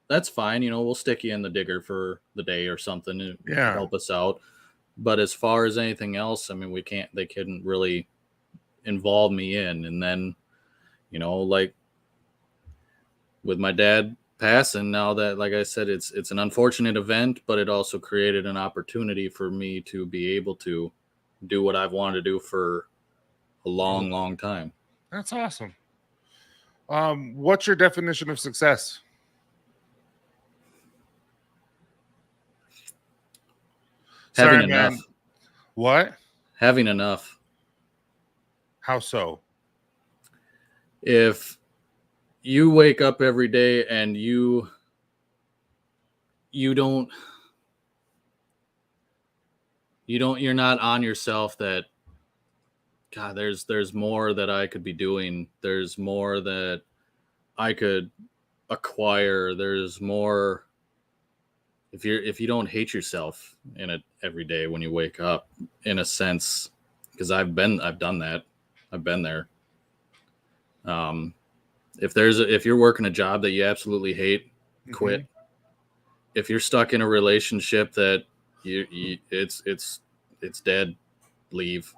S2: that's fine. We'll stick you in the digger for the day or something to help us out. But as far as anything else, I mean, they couldn't really involve me in. And then, like with my dad passing, now that, like I said, it's an unfortunate event, but it also created an opportunity for me to be able to do what I've wanted to do for a long, long time.
S1: That's awesome. What's your definition of success?
S2: Having enough.
S1: Man. What?
S2: Having enough.
S1: How so?
S2: If you wake up every day and you're not on yourself that, God, there's more that I could be doing. There's more that I could acquire. There's more. If you don't hate yourself in it every day when you wake up, in a sense, because I've done that. I've been there. If you're working a job that you absolutely hate, quit. If you're stuck in a relationship that it's dead, leave.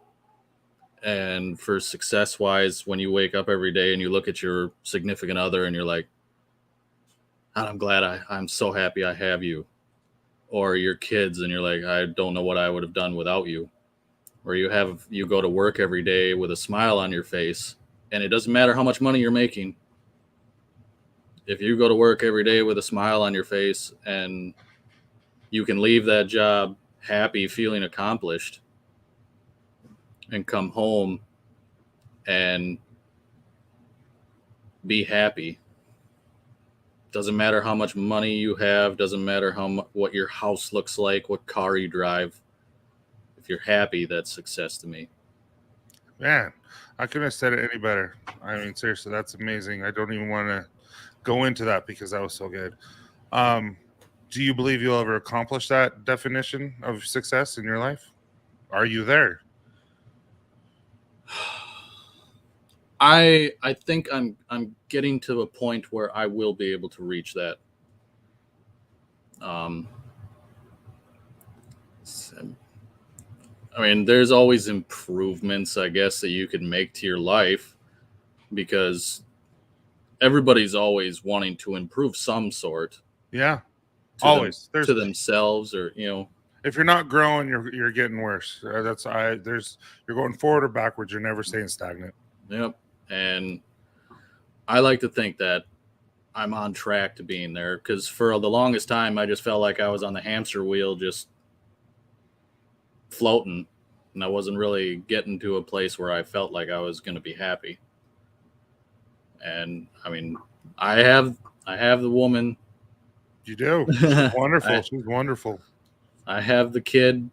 S2: And for success wise, when you wake up every day and you look at your significant other and you're like, I'm glad I'm so happy I have you. Or your kids and you're like, I don't know what I would have done without you. Or you go to work every day with a smile on your face, and it doesn't matter how much money you're making. If you go to work every day with a smile on your face and you can leave that job happy, feeling accomplished, and come home and be happy. Doesn't matter how much money you have, doesn't matter what your house looks like, what car you drive. If you're happy, that's success to me.
S1: Man, I couldn't have said it any better. I mean, seriously, that's amazing. I don't even want to go into that because that was so good. Do you believe you'll ever accomplish that definition of success in your life? Are you there?
S2: I think I'm getting to a point where I will be able to reach that. I mean, there's always improvements, I guess, that you can make to your life, because everybody's always wanting to improve some sort.
S1: Yeah, always.
S2: To themselves, or
S1: if you're not growing, you're getting worse. You're going forward or backwards. You're never staying stagnant.
S2: Yep. And I like to think that I'm on track to being there, because for the longest time, I just felt like I was on the hamster wheel, just floating, and I wasn't really getting to a place where I felt like I was going to be happy. And I mean, I have the woman.
S1: You do. She's wonderful. She's wonderful.
S2: I have the kid.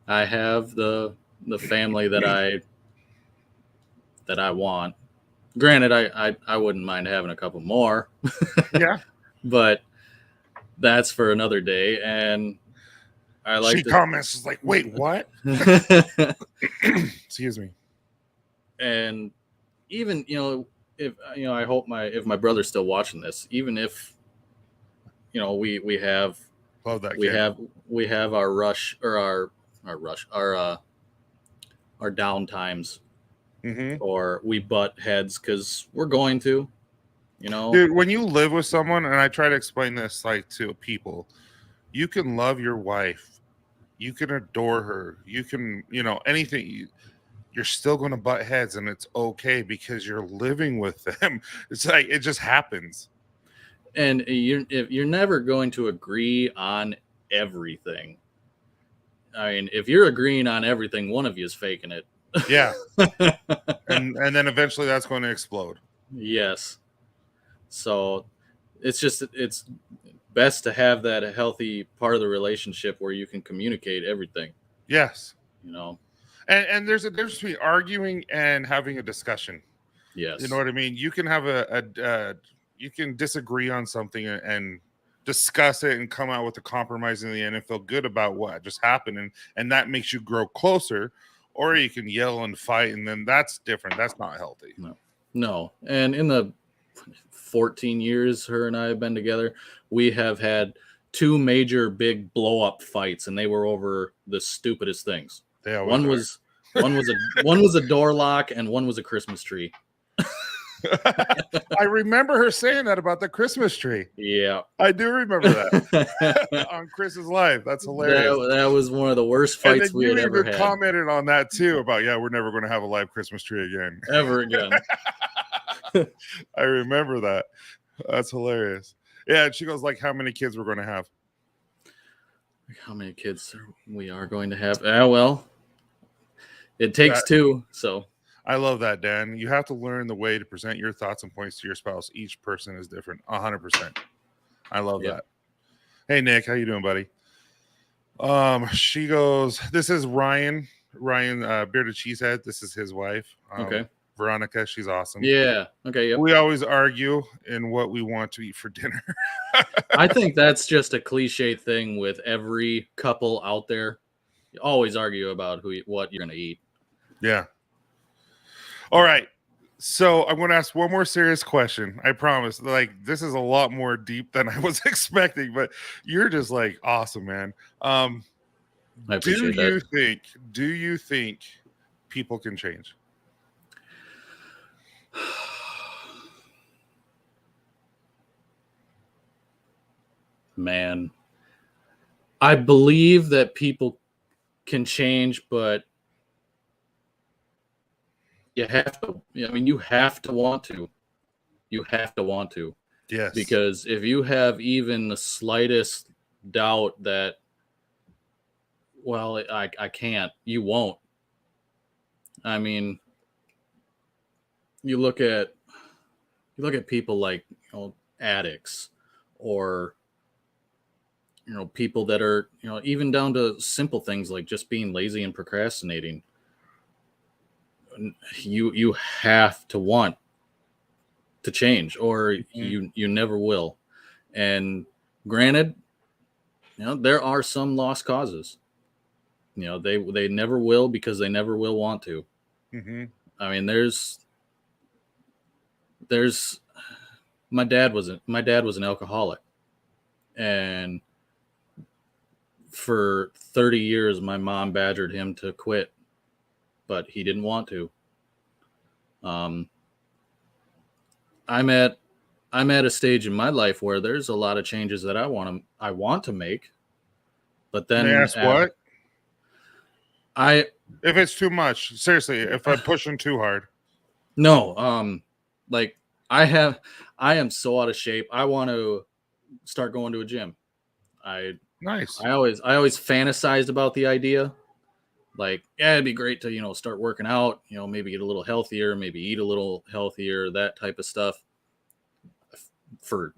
S2: I have the family that I want. Granted, I wouldn't mind having a couple more.
S1: Yeah.
S2: But that's for another day. And I like
S1: comments is like, wait, what? Excuse me.
S2: And even, if I hope if my brother's still watching this, even if we have
S1: love that
S2: we have our rush, or our down times, or we butt heads, because we're going to,
S1: dude, when you live with someone, and I try to explain this like to people, you can love your wife, you can adore her, you can anything, you're still going to butt heads, and it's okay because you're living with them. It's like it just happens.
S2: And you're never going to agree on everything. I mean, if you're agreeing on everything, one of you is faking it.
S1: Yeah. and then eventually that's going to explode.
S2: Yes. So it's best to have that a healthy part of the relationship where you can communicate everything.
S1: Yes. And there's a difference between arguing and having a discussion.
S2: Yes.
S1: You know what I mean? You can have you can disagree on something and discuss it and come out with a compromise in the end and feel good about what just happened, and that makes you grow closer. Or you can yell and fight, and then that's different. That's not healthy.
S2: No. And in the 14 years her and I have been together, we have had 2 major big blow up fights, and they were over the stupidest things. One was a door lock, and one was a Christmas tree.
S1: I remember her saying that about the Christmas tree.
S2: Yeah,
S1: I do remember that on Chris's life. That's hilarious.
S2: That was one of the worst fights we had ever had.
S1: You commented on that too, about we're never going to have a live Christmas tree again,
S2: ever again.
S1: I remember that. That's hilarious. Yeah, and she goes like, "How many kids we're going to have?"
S2: How many kids we are going to have? Well, it takes 2, so.
S1: I love that, Dan. You have to learn the way to present your thoughts and points to your spouse. Each person is different, 100%. I love that. Hey, Nick, how you doing, buddy? She goes, this is Ryan, Bearded Cheesehead. This is his wife.
S2: Okay.
S1: Veronica, she's awesome.
S2: Yeah. Okay. Yep.
S1: We always argue in what we want to eat for dinner.
S2: I think that's just a cliche thing with every couple out there. You always argue about what you're going to eat.
S1: Yeah. All right. So I'm going to ask one more serious question. I promise. Like, this is a lot more deep than I was expecting, but you're just like awesome, man.
S2: I appreciate that.
S1: Do you think people can change?
S2: Man, I believe that people can change, but you have to. I mean, you have to want to. You have to want to.
S1: Yes.
S2: Because if you have even the slightest doubt that, well, I can't, you won't. I mean, you look at people like, addicts, or people that are, even down to simple things like just being lazy and procrastinating. You have to want to change, or you never will. And granted, there are some lost causes. They never will, because they never will want to. I mean, there's my dad was an alcoholic, and for 30 years my mom badgered him to quit, but he didn't want to. I'm at a stage in my life where there's a lot of changes that I want to make, but then
S1: May I ask what? If it's too much, seriously, if I'm pushing too hard.
S2: No, like I am so out of shape. I want to start going to a gym.
S1: Nice.
S2: I always fantasized about the idea. Like, yeah, it'd be great to, start working out, maybe get a little healthier, maybe eat a little healthier, that type of stuff. For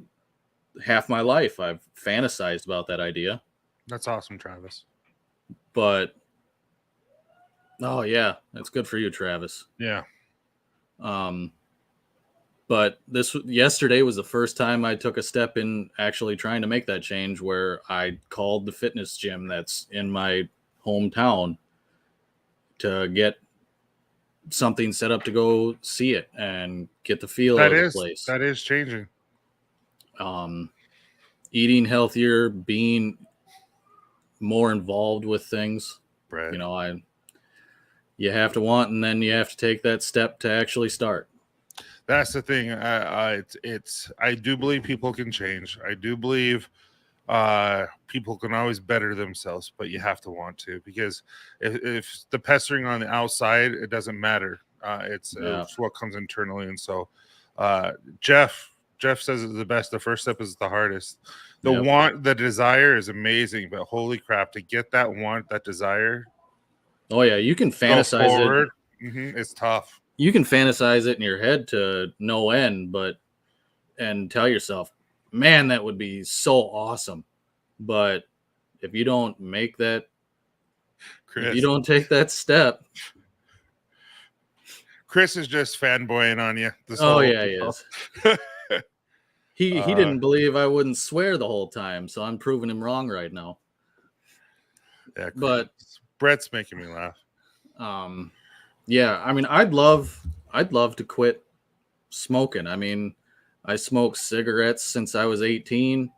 S2: half my life, I've fantasized about that idea.
S1: That's awesome, Travis.
S2: But, oh yeah, that's good for you, Travis.
S1: Yeah.
S2: But yesterday was the first time I took a step in actually trying to make that change, where I called the fitness gym that's in my hometown to get something set up to go see it and get the feel of the place.
S1: That is changing.
S2: Eating healthier, being more involved with things.
S1: Brett.
S2: You have to want, and then you have to take that step to actually start.
S1: That's the thing. I do believe people can change. I do believe people can always better themselves, but you have to want to, because if the pestering on the outside, it doesn't matter. It's what comes internally. And so Jeff says it's the best. The first step is the hardest. The desire is amazing, but holy crap, to get that want, that desire.
S2: Oh yeah, you can fantasize it.
S1: It's tough.
S2: You can fantasize it in your head to no end, and tell yourself, man, that would be so awesome. But if you don't make that, if you don't take that step,
S1: Chris is just fanboying on you.
S2: He is. He didn't believe I wouldn't swear the whole time, so I'm proving him wrong right now.
S1: Yeah,
S2: but
S1: Brett's making me laugh.
S2: Yeah, I mean, I'd love to quit smoking. I mean, I smoked cigarettes since I was 18.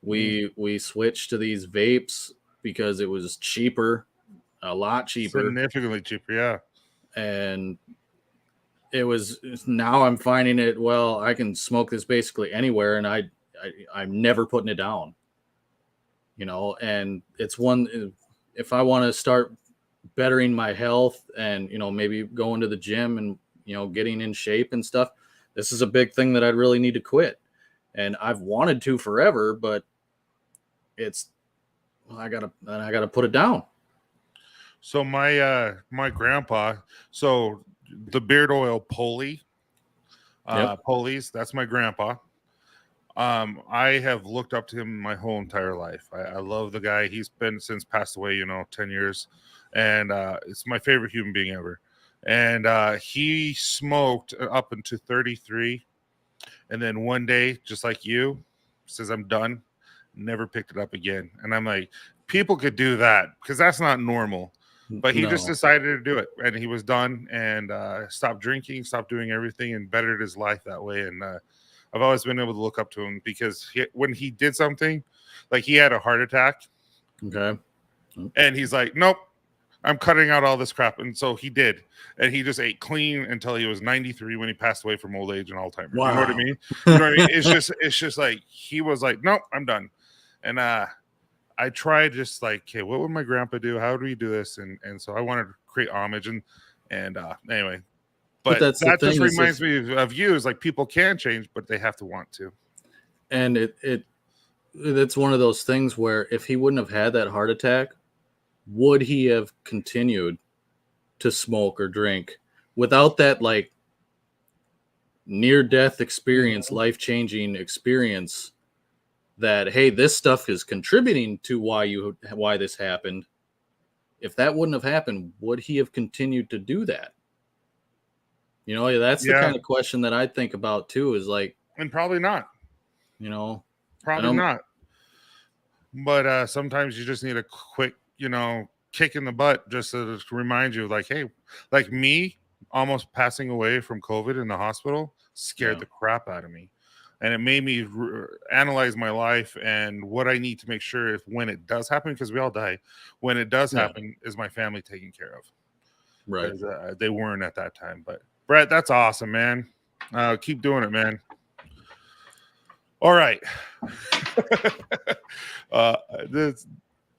S2: We switched to these vapes because it was cheaper, a lot cheaper,
S1: significantly cheaper. Yeah, and
S2: now I'm finding it. Well, I can smoke this basically anywhere, and I'm never putting it down. And it's one. If I want to start bettering my health and maybe going to the gym and getting in shape and stuff, this is a big thing that I'd really need to quit. And I've wanted to forever, but I gotta put it down.
S1: So my grandpa, so the beard oil Polly, Polly's, that's my grandpa. I have looked up to him my whole entire life. I love the guy. He's been since passed away, 10 years. And it's my favorite human being ever. And he smoked up until 33. And then one day, just like you, says, I'm done. Never picked it up again. And I'm like, people could do that because that's not normal. But he just
S2: No.
S1: decided to do it, and he was done and stopped drinking, stopped doing everything, and bettered his life that way. And I've always been able to look up to him because when he did something, like he had a heart attack,
S2: Okay.
S1: and he's like, "Nope, I'm cutting out all this crap," and so he did, and he just ate clean until he was 93 when he passed away from old age and Alzheimer's.
S2: Wow.
S1: You know what I mean? You know what I mean? It's just like he was like, "Nope, I'm done," and I tried just like, okay, what would my grandpa do? How do we do this? And so I wanted to create homage and anyway, but
S2: that's
S1: that
S2: the
S1: just
S2: thing
S1: reminds me of you is like people can change, but they have to want to.
S2: And it's one of those things where if he wouldn't have had that heart attack, would he have continued to smoke or drink without that like near death experience, life changing experience? That, hey, this stuff is contributing to why this happened. If that wouldn't have happened, would he have continued to do that? You know, that's the kind of question that I think about too, is like,
S1: and probably not.
S2: You know,
S1: probably not. But sometimes you just need a quick, kick in the butt just to remind you, like, hey, like me almost passing away from COVID in the hospital scared the crap out of me. And it made me analyze my life and what I need to make sure if when it does happen, because we all die, when it does happen, is my family taken care of?
S2: Right.
S1: They weren't at that time. But Brett, that's awesome, man. Keep doing it, man. All right. This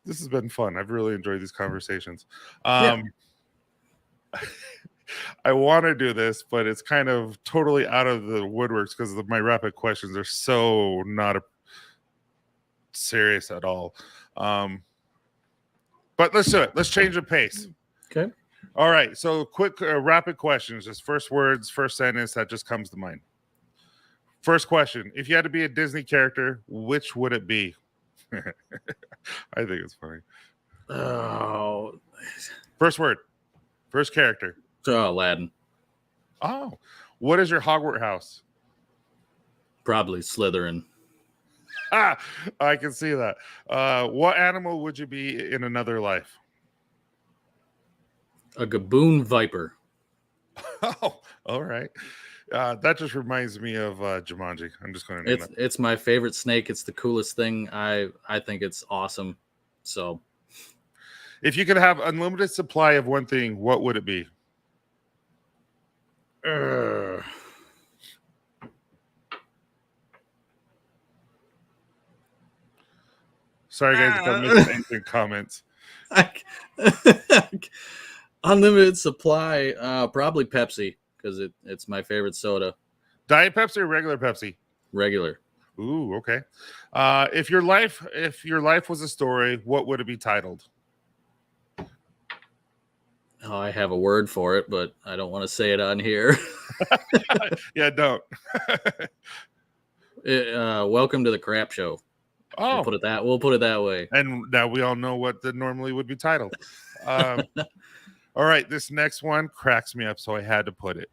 S1: has been fun. I've really enjoyed these conversations. I want to do this, but it's kind of totally out of the woodworks because my rapid questions are so not serious at all. But let's do it. Let's change the pace.
S2: Okay.
S1: All right. So quick, rapid questions. Just first words, first sentence that just comes to mind. First question. If you had to be a Disney character, which would it be? I think it's funny.
S2: Oh.
S1: First word. First character.
S2: Aladdin.
S1: Oh, what is your Hogwarts house?
S2: Probably Slytherin.
S1: I can see that. What animal would you be in another life?
S2: A Gaboon viper.
S1: Oh, all right. That just reminds me of Jumanji. I'm just going to.
S2: It's my favorite snake. It's the coolest thing. I think it's awesome. So,
S1: if you could have unlimited supply of one thing, what would it be? Sorry, guys, if I'm missing anything. Comments.
S2: Unlimited supply, probably Pepsi because it's my favorite soda.
S1: Diet Pepsi or regular Pepsi?
S2: Regular.
S1: Ooh, okay. If your life was a story, what would it be titled?
S2: Oh, I have a word for it, but I don't want to say it on here.
S1: Yeah, don't.
S2: Welcome to the Crap Show.
S1: Oh,
S2: we'll put it that way.
S1: And now we all know what that normally would be titled. All right, this next one cracks me up, so I had to put it.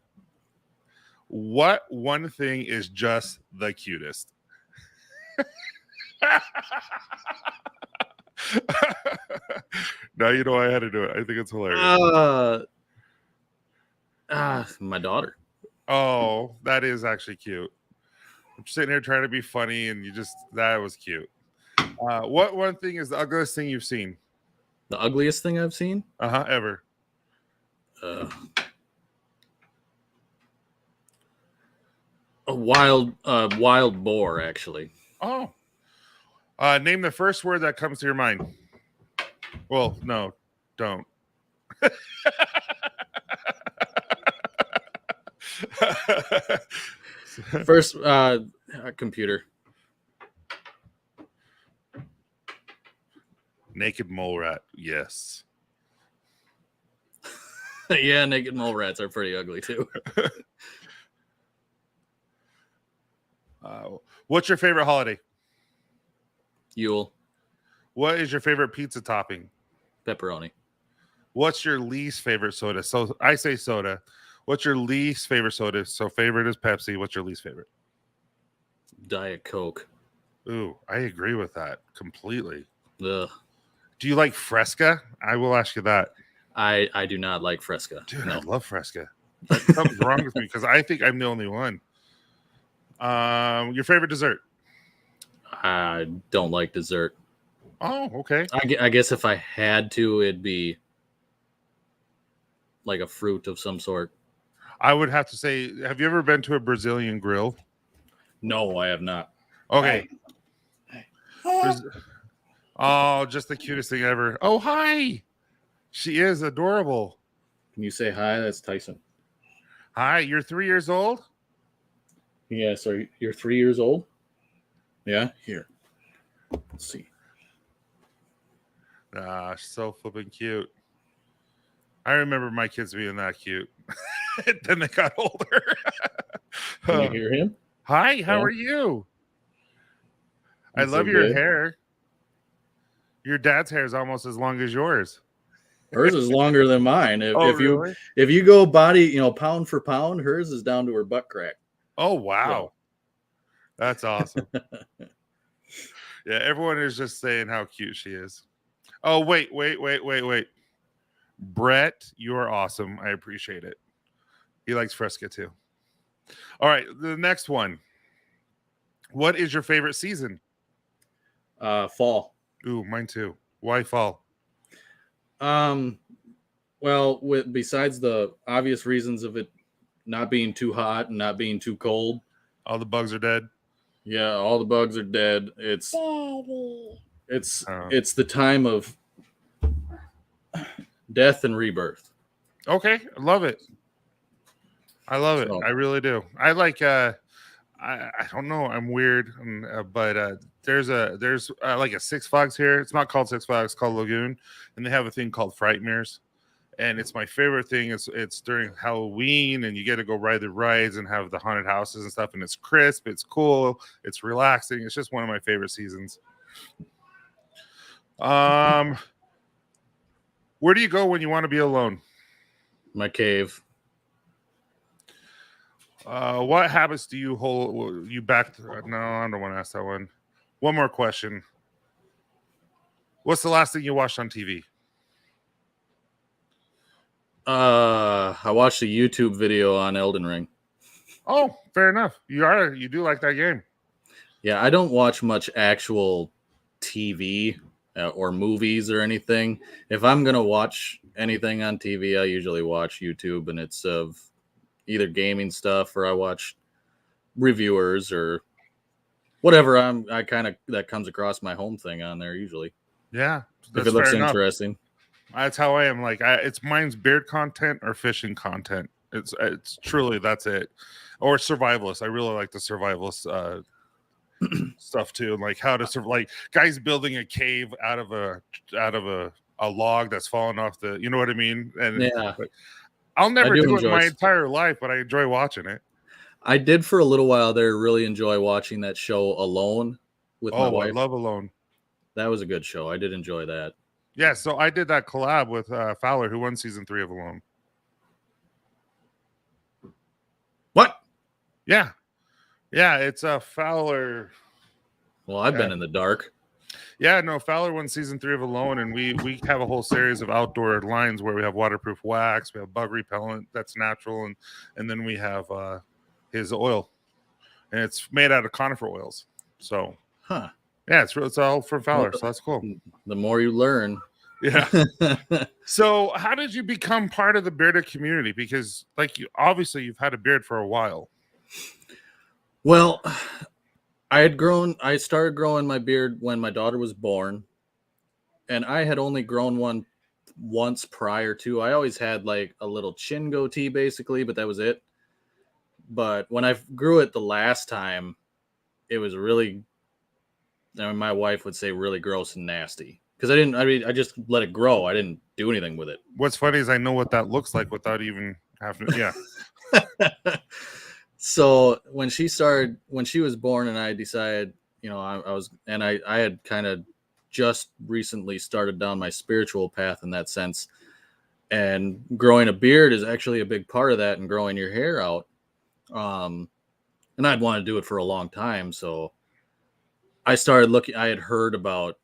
S1: What one thing is just the cutest? Now you know I had to do it. I think it's hilarious.
S2: My daughter.
S1: Oh, that is actually cute. I'm sitting here trying to be funny, and that was cute. What one thing is the ugliest thing you've seen?
S2: The ugliest thing I've seen?
S1: Ever.
S2: A wild boar, actually.
S1: Oh. Name the first word that comes to your mind. Well, no, don't.
S2: First, computer.
S1: Naked mole rat. Yes.
S2: Yeah, naked mole rats are pretty ugly too.
S1: What's your favorite holiday?
S2: Yule.
S1: What is your favorite pizza topping?
S2: Pepperoni.
S1: What's your least favorite soda? So I say soda. What's your least favorite soda? So favorite is Pepsi. What's your least favorite?
S2: Diet Coke.
S1: Ooh, I agree with that completely.
S2: Ugh.
S1: Do you like Fresca? I will ask you that.
S2: I do not like Fresca.
S1: Dude,
S2: No.
S1: I love Fresca. Something's wrong with me because I think I'm the only one. Your favorite dessert?
S2: I don't like dessert.
S1: Oh, okay.
S2: I guess if I had to, it'd be like a fruit of some sort.
S1: I would have to say, have you ever been to a Brazilian grill?
S2: No, I have not.
S1: Okay. Oh, just the cutest thing ever. Oh, hi. She is adorable.
S2: Can you say hi? That's Tyson.
S1: Hi, you're 3 years old?
S2: Yeah, so you're 3 years old? Yeah, here. Let's see.
S1: Ah, so flipping cute. I remember my kids being that cute. Then they got older.
S2: Can you hear him?
S1: Hi, how are you? I love your hair. Your dad's hair is almost as long as yours.
S2: Hers is longer than mine.
S1: Really?
S2: If you go body, pound for pound, hers is down to her butt crack.
S1: Oh, wow. That's awesome. Yeah, everyone is just saying how cute she is. Oh, wait. Brett, you are awesome. I appreciate it. He likes Fresca too. All right, the next one. What is your favorite season?
S2: Fall.
S1: Ooh, mine too. Why fall?
S2: Well, besides the obvious reasons of it not being too hot and not being too cold,
S1: all the bugs are dead.
S2: Yeah, all the bugs are dead. It's the time of death and rebirth.
S1: Okay, I love it. I love it. I really do. I like. I don't know. I'm weird, but there's like a Six Flags here. It's not called Six Flags. It's called Lagoon, and they have a thing called Frightmares. And it's my favorite thing. It's during Halloween, and you get to go ride the rides and have the haunted houses and stuff. And it's crisp, it's cool, it's relaxing. It's just one of my favorite seasons. Where do you go when you want to be alone?
S2: My cave.
S1: What habits do you hold? You back? No, I don't want to ask that one. One more question. What's the last thing you watched on TV?
S2: I watched a YouTube video on Elden Ring.
S1: Oh, fair enough. You do like that game.
S2: Yeah, I don't watch much actual TV or movies or anything. If I'm gonna watch anything on TV, I usually watch YouTube, and it's of either gaming stuff or I watch reviewers or whatever. I kind of that comes across my home thing on there usually.
S1: Yeah,
S2: if it looks interesting.
S1: That's how I am. Like, it's mine's beard content or fishing content. It's truly that's it, or survivalist. I really like the survivalist stuff too. Like how to like guys building a cave out of a log that's fallen off the. You know what I mean? And
S2: yeah,
S1: I'll never do it my entire life, but I enjoy watching it.
S2: I did for a little while there. Really enjoy watching that show Alone with my wife.
S1: I love Alone.
S2: That was a good show. I did enjoy that.
S1: Yeah, so I did that collab with Fowler, who won season 3 of Alone.
S2: What?
S1: Yeah, it's Fowler.
S2: Well, I've been in the dark.
S1: Yeah, no, Fowler won season 3 of Alone, and we have a whole series of outdoor lines where we have waterproof wax, we have bug repellent that's natural, and then we have his oil, and it's made out of conifer oils. So, yeah, it's all from Fowler, so that's cool.
S2: The more you learn.
S1: Yeah. So, how did you become part of the bearded community? Because, like, obviously you've had a beard for a while.
S2: Well, I started growing my beard when my daughter was born, and I had only grown one once prior to. I always had like a little chin goatee basically, but that was it. But when I grew it the last time, it was really, my wife would say really gross and nasty. Because I just let it grow. I didn't do anything with it.
S1: What's funny is I know what that looks like without even having to, yeah.
S2: So when she was born and I decided, I had kind of just recently started down my spiritual path in that sense. And growing a beard is actually a big part of that, and growing your hair out. And I'd want to do it for a long time. So I started looking, I had heard about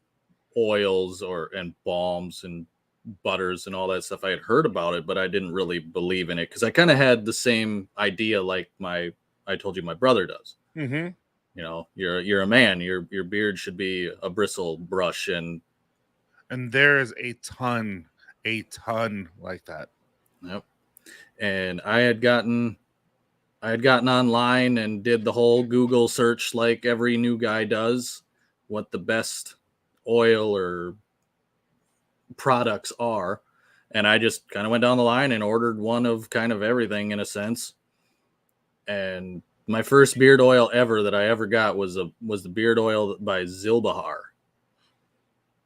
S2: oils and balms and butters and all that stuff. I had heard about it, but I didn't really believe in it because I kind of had the same idea like I told you my brother does.
S1: Mm-hmm.
S2: You know, you're a man. Your beard should be a bristle brush, and
S1: there is a ton like that.
S2: Yep. And I had gotten online and did the whole Google search like every new guy does, what the best oil or products are. And I just kind of went down the line and ordered one of kind of everything in a sense. And my first beard oil ever that I ever got was the beard oil by Zilbahar.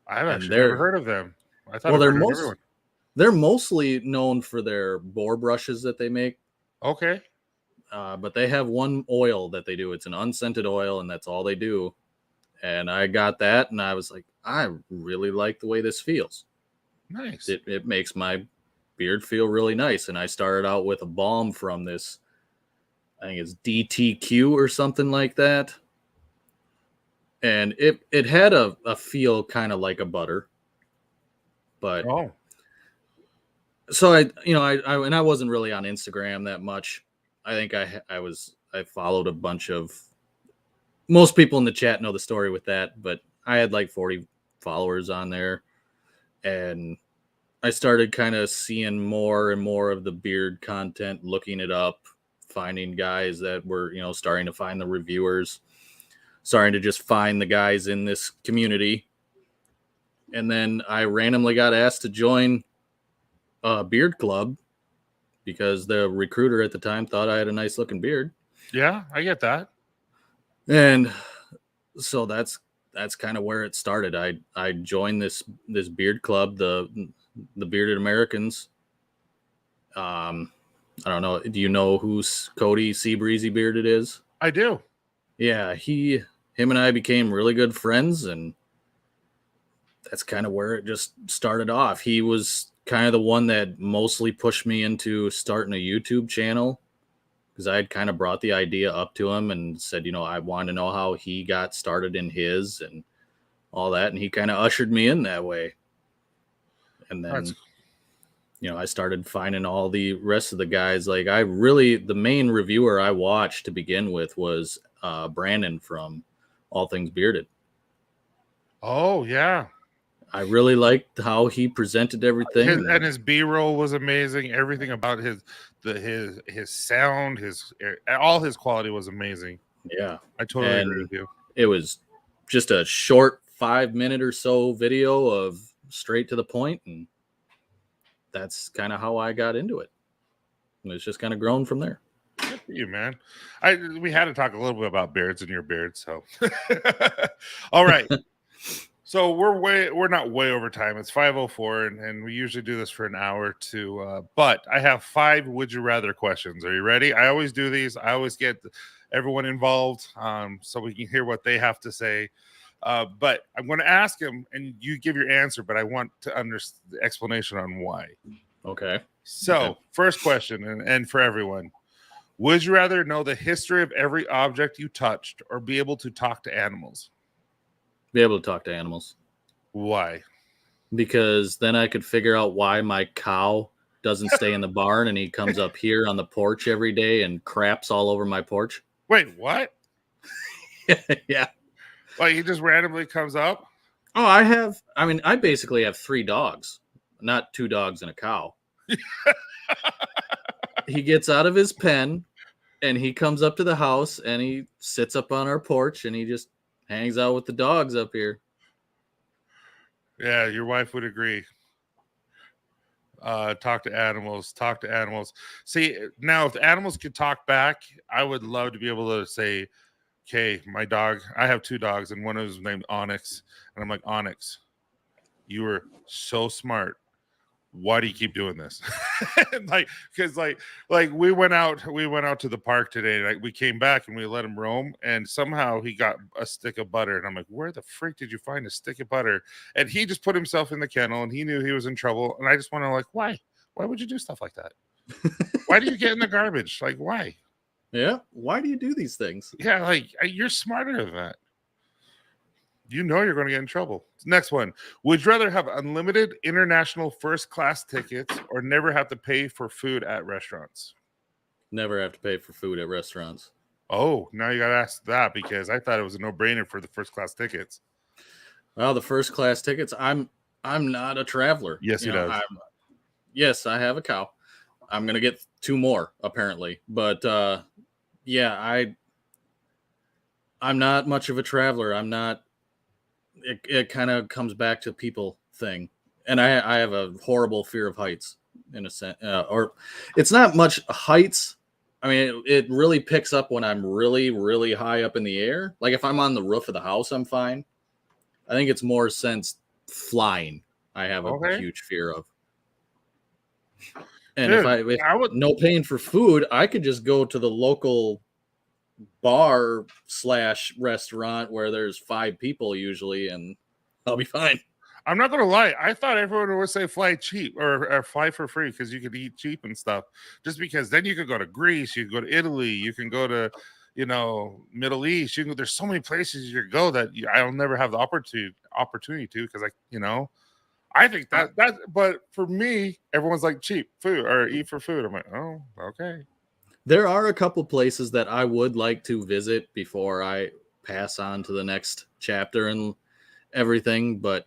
S1: I've actually never heard of them. I thought
S2: they're mostly known for their boar brushes that they make.
S1: Okay.
S2: But they have one oil that they do. It's an unscented oil, and that's all they do. And I got that, and I was like, I really like the way this feels.
S1: Nice.
S2: It makes my beard feel really nice. And I started out with a balm from this, I think it's DTQ or something like that. And it had a feel kind of like a butter. But so I wasn't really on Instagram that much. I think I followed a bunch of, most people in the chat know the story with that, but I had like 40 followers on there, and I started kind of seeing more and more of the beard content, looking it up, finding guys that were, starting to find the reviewers, starting to just find the guys in this community. And then I randomly got asked to join a beard club because the recruiter at the time thought I had a nice looking beard.
S1: Yeah, I get that.
S2: And so that's kind of where it started. I joined this beard club, the Bearded Americans. I don't know. Do you know who Cody Seabreezy Bearded is?
S1: I do.
S2: Yeah, him and I became really good friends, and that's kind of where it just started off. He was kind of the one that mostly pushed me into starting a YouTube channel, because I had kind of brought the idea up to him and said, I want to know how he got started in his and all that. And he kind of ushered me in that way. And then, I started finding all the rest of the guys. Like the main reviewer I watched to begin with was Brandon from All Things Bearded.
S1: Oh, yeah.
S2: I really liked how he presented everything.
S1: And his B-roll was amazing. Everything about his sound, all his quality was amazing.
S2: Yeah.
S1: I totally agree with you.
S2: It was just a short 5-minute or so video of straight to the point, and that's kind of how I got into it. And it's just kind of grown from there.
S1: Good for you, man. We had to talk a little bit about beards and your beard, so all right. So we're not way over time. It's 5:04, and we usually do this for an hour to. But I have 5 would you rather questions. Are you ready? I always do these. I always get everyone involved, so we can hear what they have to say. But I'm going to ask them, and you give your answer. But I want to understand the explanation on why.
S2: Okay.
S1: So first question, and for everyone, would you rather know the history of every object you touched, or be able to talk to animals?
S2: Be able to talk to animals.
S1: Why?
S2: Because then I could figure out why my cow doesn't stay in the barn and he comes up here on the porch every day and craps all over my porch.
S1: Wait, what?
S2: Yeah.
S1: Like he just randomly comes up?
S2: Oh, I basically have 3 dogs, not 2 dogs and a cow. He gets out of his pen and he comes up to the house and he sits up on our porch and he just hangs out with the dogs up here.
S1: Yeah, your wife would agree. Talk to animals. See, now if animals could talk back, I would love to be able to say, okay, my dog, I have 2 dogs, and one of them is named Onyx. And I'm like, Onyx, you were so smart. Why do you keep doing this? Because we went out to the park today, and we came back and we let him roam, and somehow he got a stick of butter, and I'm like, where the freak did you find a stick of butter? And he just put himself in the kennel, and he knew he was in trouble, and I just want to why would you do stuff like that? Why do you get in the garbage? Like, why?
S2: Yeah, why do you do these things?
S1: Yeah, you're smarter than that. You know you're going to get in trouble. Next one. Would you rather have unlimited international first class tickets or never have to pay for food at restaurants?
S2: Never have to pay for food at restaurants.
S1: Oh, now you got to ask that because I thought it was a no-brainer for the first class tickets.
S2: Well, the first class tickets, I'm not a traveler.
S1: Yes, he does.
S2: Yes, I have a cow. I'm going to get 2 more apparently. But yeah, I'm not much of a traveler. I'm not. It kind of comes back to people thing, and I have a horrible fear of heights in a sense, or it's not much heights. I mean, it really picks up when I'm really, really high up in the air. Like if I'm on the roof of the house, I'm fine. I think it's more since flying. I have a huge fear of. And
S1: Dude,
S2: if I would no paying for food, I could just go to the local bar / restaurant where there's 5 people usually, and I'll be fine.
S1: I'm not gonna lie. I thought everyone would say fly cheap or fly for free because you could eat cheap and stuff. Just because then you could go to Greece, you can go to Italy, you can go to, Middle East. There's so many places you could go that I'll never have the opportunity to because I think that. But for me, everyone's like cheap food or eat for food. I'm like, oh, okay.
S2: There are a couple places that I would like to visit before I pass on to the next chapter and everything, but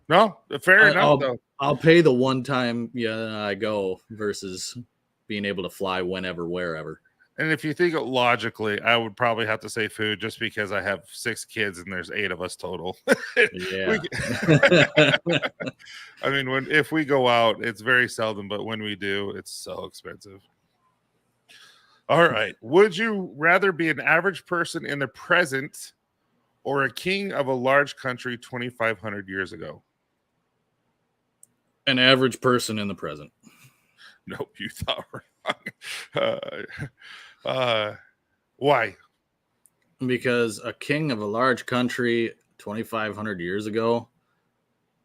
S1: no, fair enough.
S2: I'll pay the one time I go versus being able to fly whenever, wherever.
S1: And if you think logically, I would probably have to say food just because I have 6 kids and there's 8 of us total.
S2: Yeah.
S1: I mean, if we go out, it's very seldom, but when we do, it's so expensive. All right. Would you rather be an average person in the present or a king of a large country 2,500 years ago?
S2: An average person in the present.
S1: Nope, you thought wrong. Why?
S2: Because a king of a large country 2,500 years ago,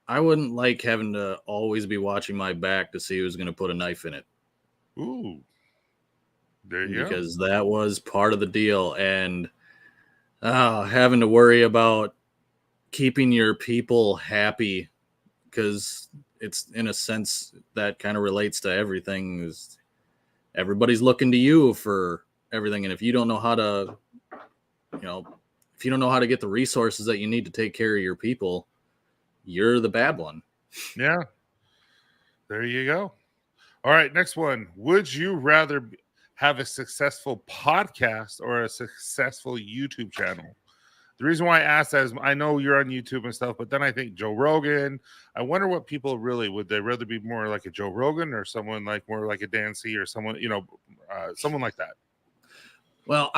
S2: I wouldn't like having to always be watching my back to see who's going to put a knife in it.
S1: Ooh. There you
S2: go. Because that was part of the deal. And having to worry about keeping your people happy, because it's in a sense that kind of relates to everything. Is everybody's looking to you for everything. And if you don't know how to, if you don't know how to get the resources that you need to take care of your people, you're the bad one.
S1: Yeah. There you go. All right. Next one. Would you rather have a successful podcast or a successful YouTube channel? The reason why I asked that is I know you're on YouTube and stuff, but then I think Joe Rogan. I wonder what people would they rather be more like a Joe Rogan or someone like more like a Dan C or someone, someone like that?
S2: Well,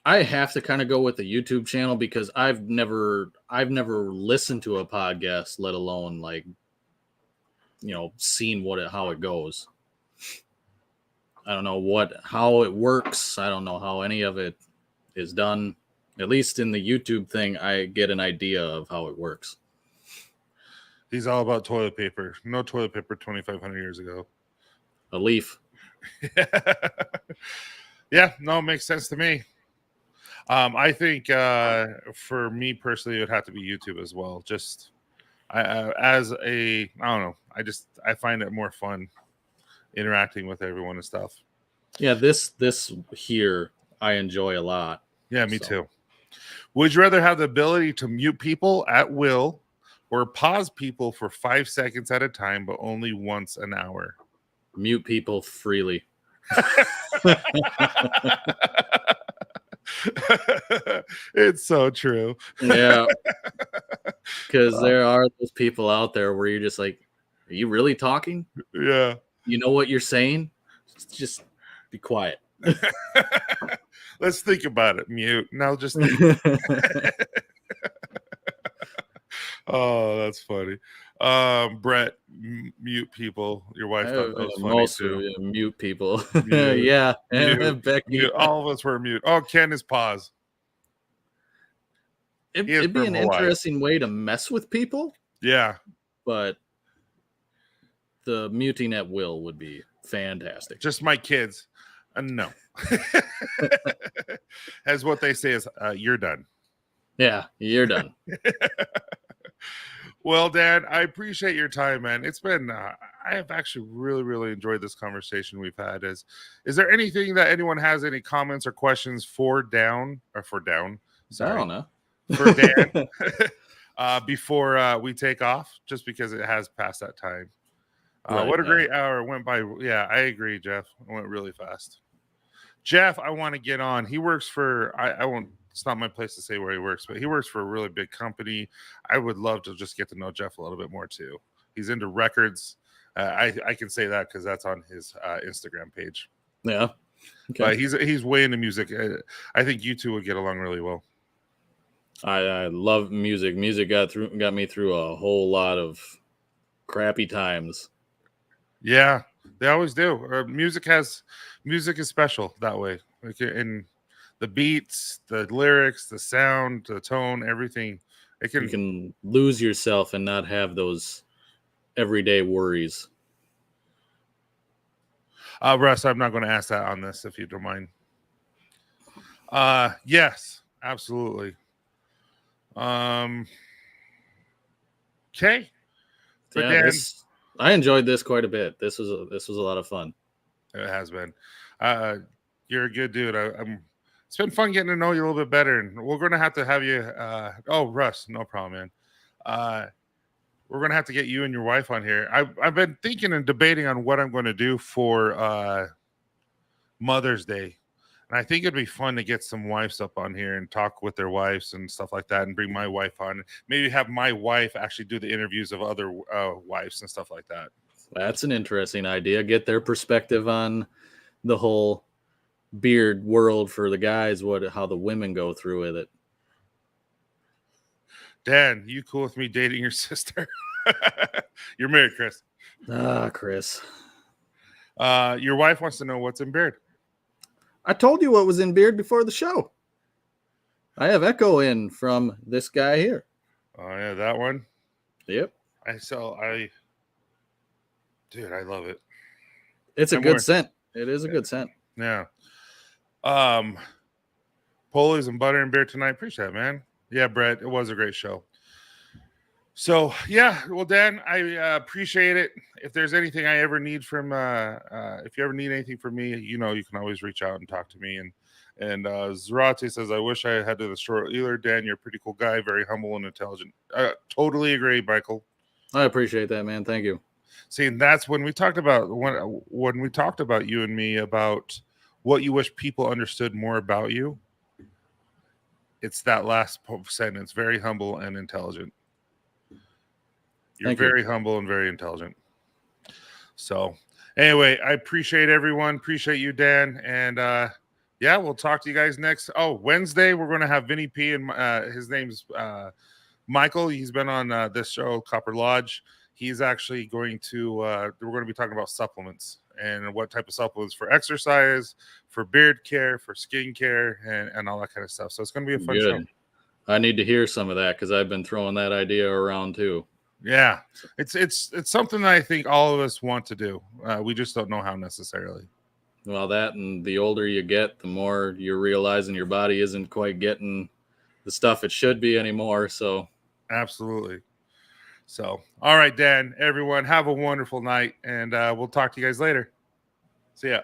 S2: I have to kind of go with the YouTube channel because I've never listened to a podcast, let alone seen how it goes. I don't know how it works. I don't know how any of it is done. At least in the YouTube thing, I get an idea of how it works.
S1: He's all about toilet paper. No toilet paper 2,500 years ago.
S2: A leaf.
S1: Yeah, no, it makes sense to me. I think for me personally, it would have to be YouTube as well. Just I don't know. I find it more fun interacting with everyone and stuff.
S2: Yeah, this here I enjoy a lot.
S1: Yeah, me too. Would you rather have the ability to mute people at will or pause people for 5 seconds at a time, but only once an hour?
S2: Mute people freely.
S1: It's so true.
S2: Yeah. Because there are those people out there where you're just like, are you really talking?
S1: Yeah.
S2: You know what you're saying? Just be quiet.
S1: Let's think about it. Mute. Now just think. Oh, that's funny. Brett, mute people. Your wife thought that was funny too.
S2: Mute people. Mute, yeah.
S1: Mute,
S2: Becky.
S1: Mute. All of us were mute. Oh, Ken is pause.
S2: It'd be an interesting way to mess with people.
S1: Yeah.
S2: But the muting at will would be fantastic.
S1: Just my kids. No. As what they say is, you're done.
S2: Yeah, you're done.
S1: Well, Dan, I appreciate your time, man. It's been I have actually really enjoyed this conversation we've had. Is there anything that anyone has any comments or questions for down or for down? Sorry.
S2: I don't know.
S1: For Dan before we take off, just because it has passed that time.
S2: Right,
S1: what a great hour went by. Yeah, I agree, Jeff. It went really fast. Jeff, I want to get on. He works for, I won't, it's not my place to say where he works, but he works for a really big company. I would love to just get to know Jeff a little bit more too. He's into records. I can say that because that's on his Instagram page.
S2: Yeah. Okay.
S1: But he's way into music. I think you two would get along really well.
S2: I love music. Music got me through a whole lot of crappy times.
S1: Yeah, they always do. Music is special that way. Like in the beats, the lyrics, the sound, the tone, everything. You
S2: can lose yourself and not have those everyday worries.
S1: Russ, I'm not going to ask that on this if you don't mind. Yes, absolutely. Okay.
S2: But yeah, I enjoyed this quite a bit. This was a lot of fun.
S1: It has been. You're a good dude. It's been fun getting to know you a little bit better, and we're going to have you. Russ, no problem, man. We're going to have to get you and your wife on here. I've been thinking and debating on what I'm going to do for Mother's Day. And I think it'd be fun to get some wives up on here and talk with their wives and stuff like that, and bring my wife on. Maybe have my wife actually do the interviews of other wives and stuff like that.
S2: That's an interesting idea. Get their perspective on the whole beard world for the guys, how the women go through with it.
S1: Dan, you cool with me dating your sister? You're married, Chris.
S2: Chris.
S1: Your wife wants to know what's in beard.
S2: I told you what was in beard before the show. I have echo in from this guy here.
S1: Oh yeah, that one.
S2: Yep.
S1: Dude, I love it.
S2: It's a good scent. It is a good scent.
S1: Yeah. Polies and butter and beer tonight. Appreciate it, man. Yeah, Brett, it was a great show. So yeah, well, Dan, I appreciate it. If there's anything I ever need from, if you ever need anything from me, you can always reach out and talk to me. And Zarate says, I wish I had to the short Ealer. Dan, you're a pretty cool guy, very humble and intelligent. Totally agree, Michael.
S2: I appreciate that, man. Thank you.
S1: See, and that's when we talked about when we talked about you and me about what you wish people understood more about you. It's that last sentence, very humble and intelligent. You're very humble and very intelligent. So anyway, I appreciate everyone. Appreciate you, Dan. And yeah, we'll talk to you guys next. Wednesday, we're going to have Vinny P. And his name's Michael. He's been on this show, Copper Lodge. He's actually going to, we're going to be talking about supplements and what type of supplements for exercise, for beard care, for skin care, and all that kind of stuff. So it's going to be a fun show.
S2: I need to hear some of that because I've been throwing that idea around too.
S1: Yeah, it's something that I think all of us want to do. We just don't know how necessarily.
S2: Well, that and the older you get, the more you're realizing your body isn't quite getting the stuff it should be anymore. So
S1: absolutely. So, all right, Dan, everyone, have a wonderful night, and we'll talk to you guys later. See ya.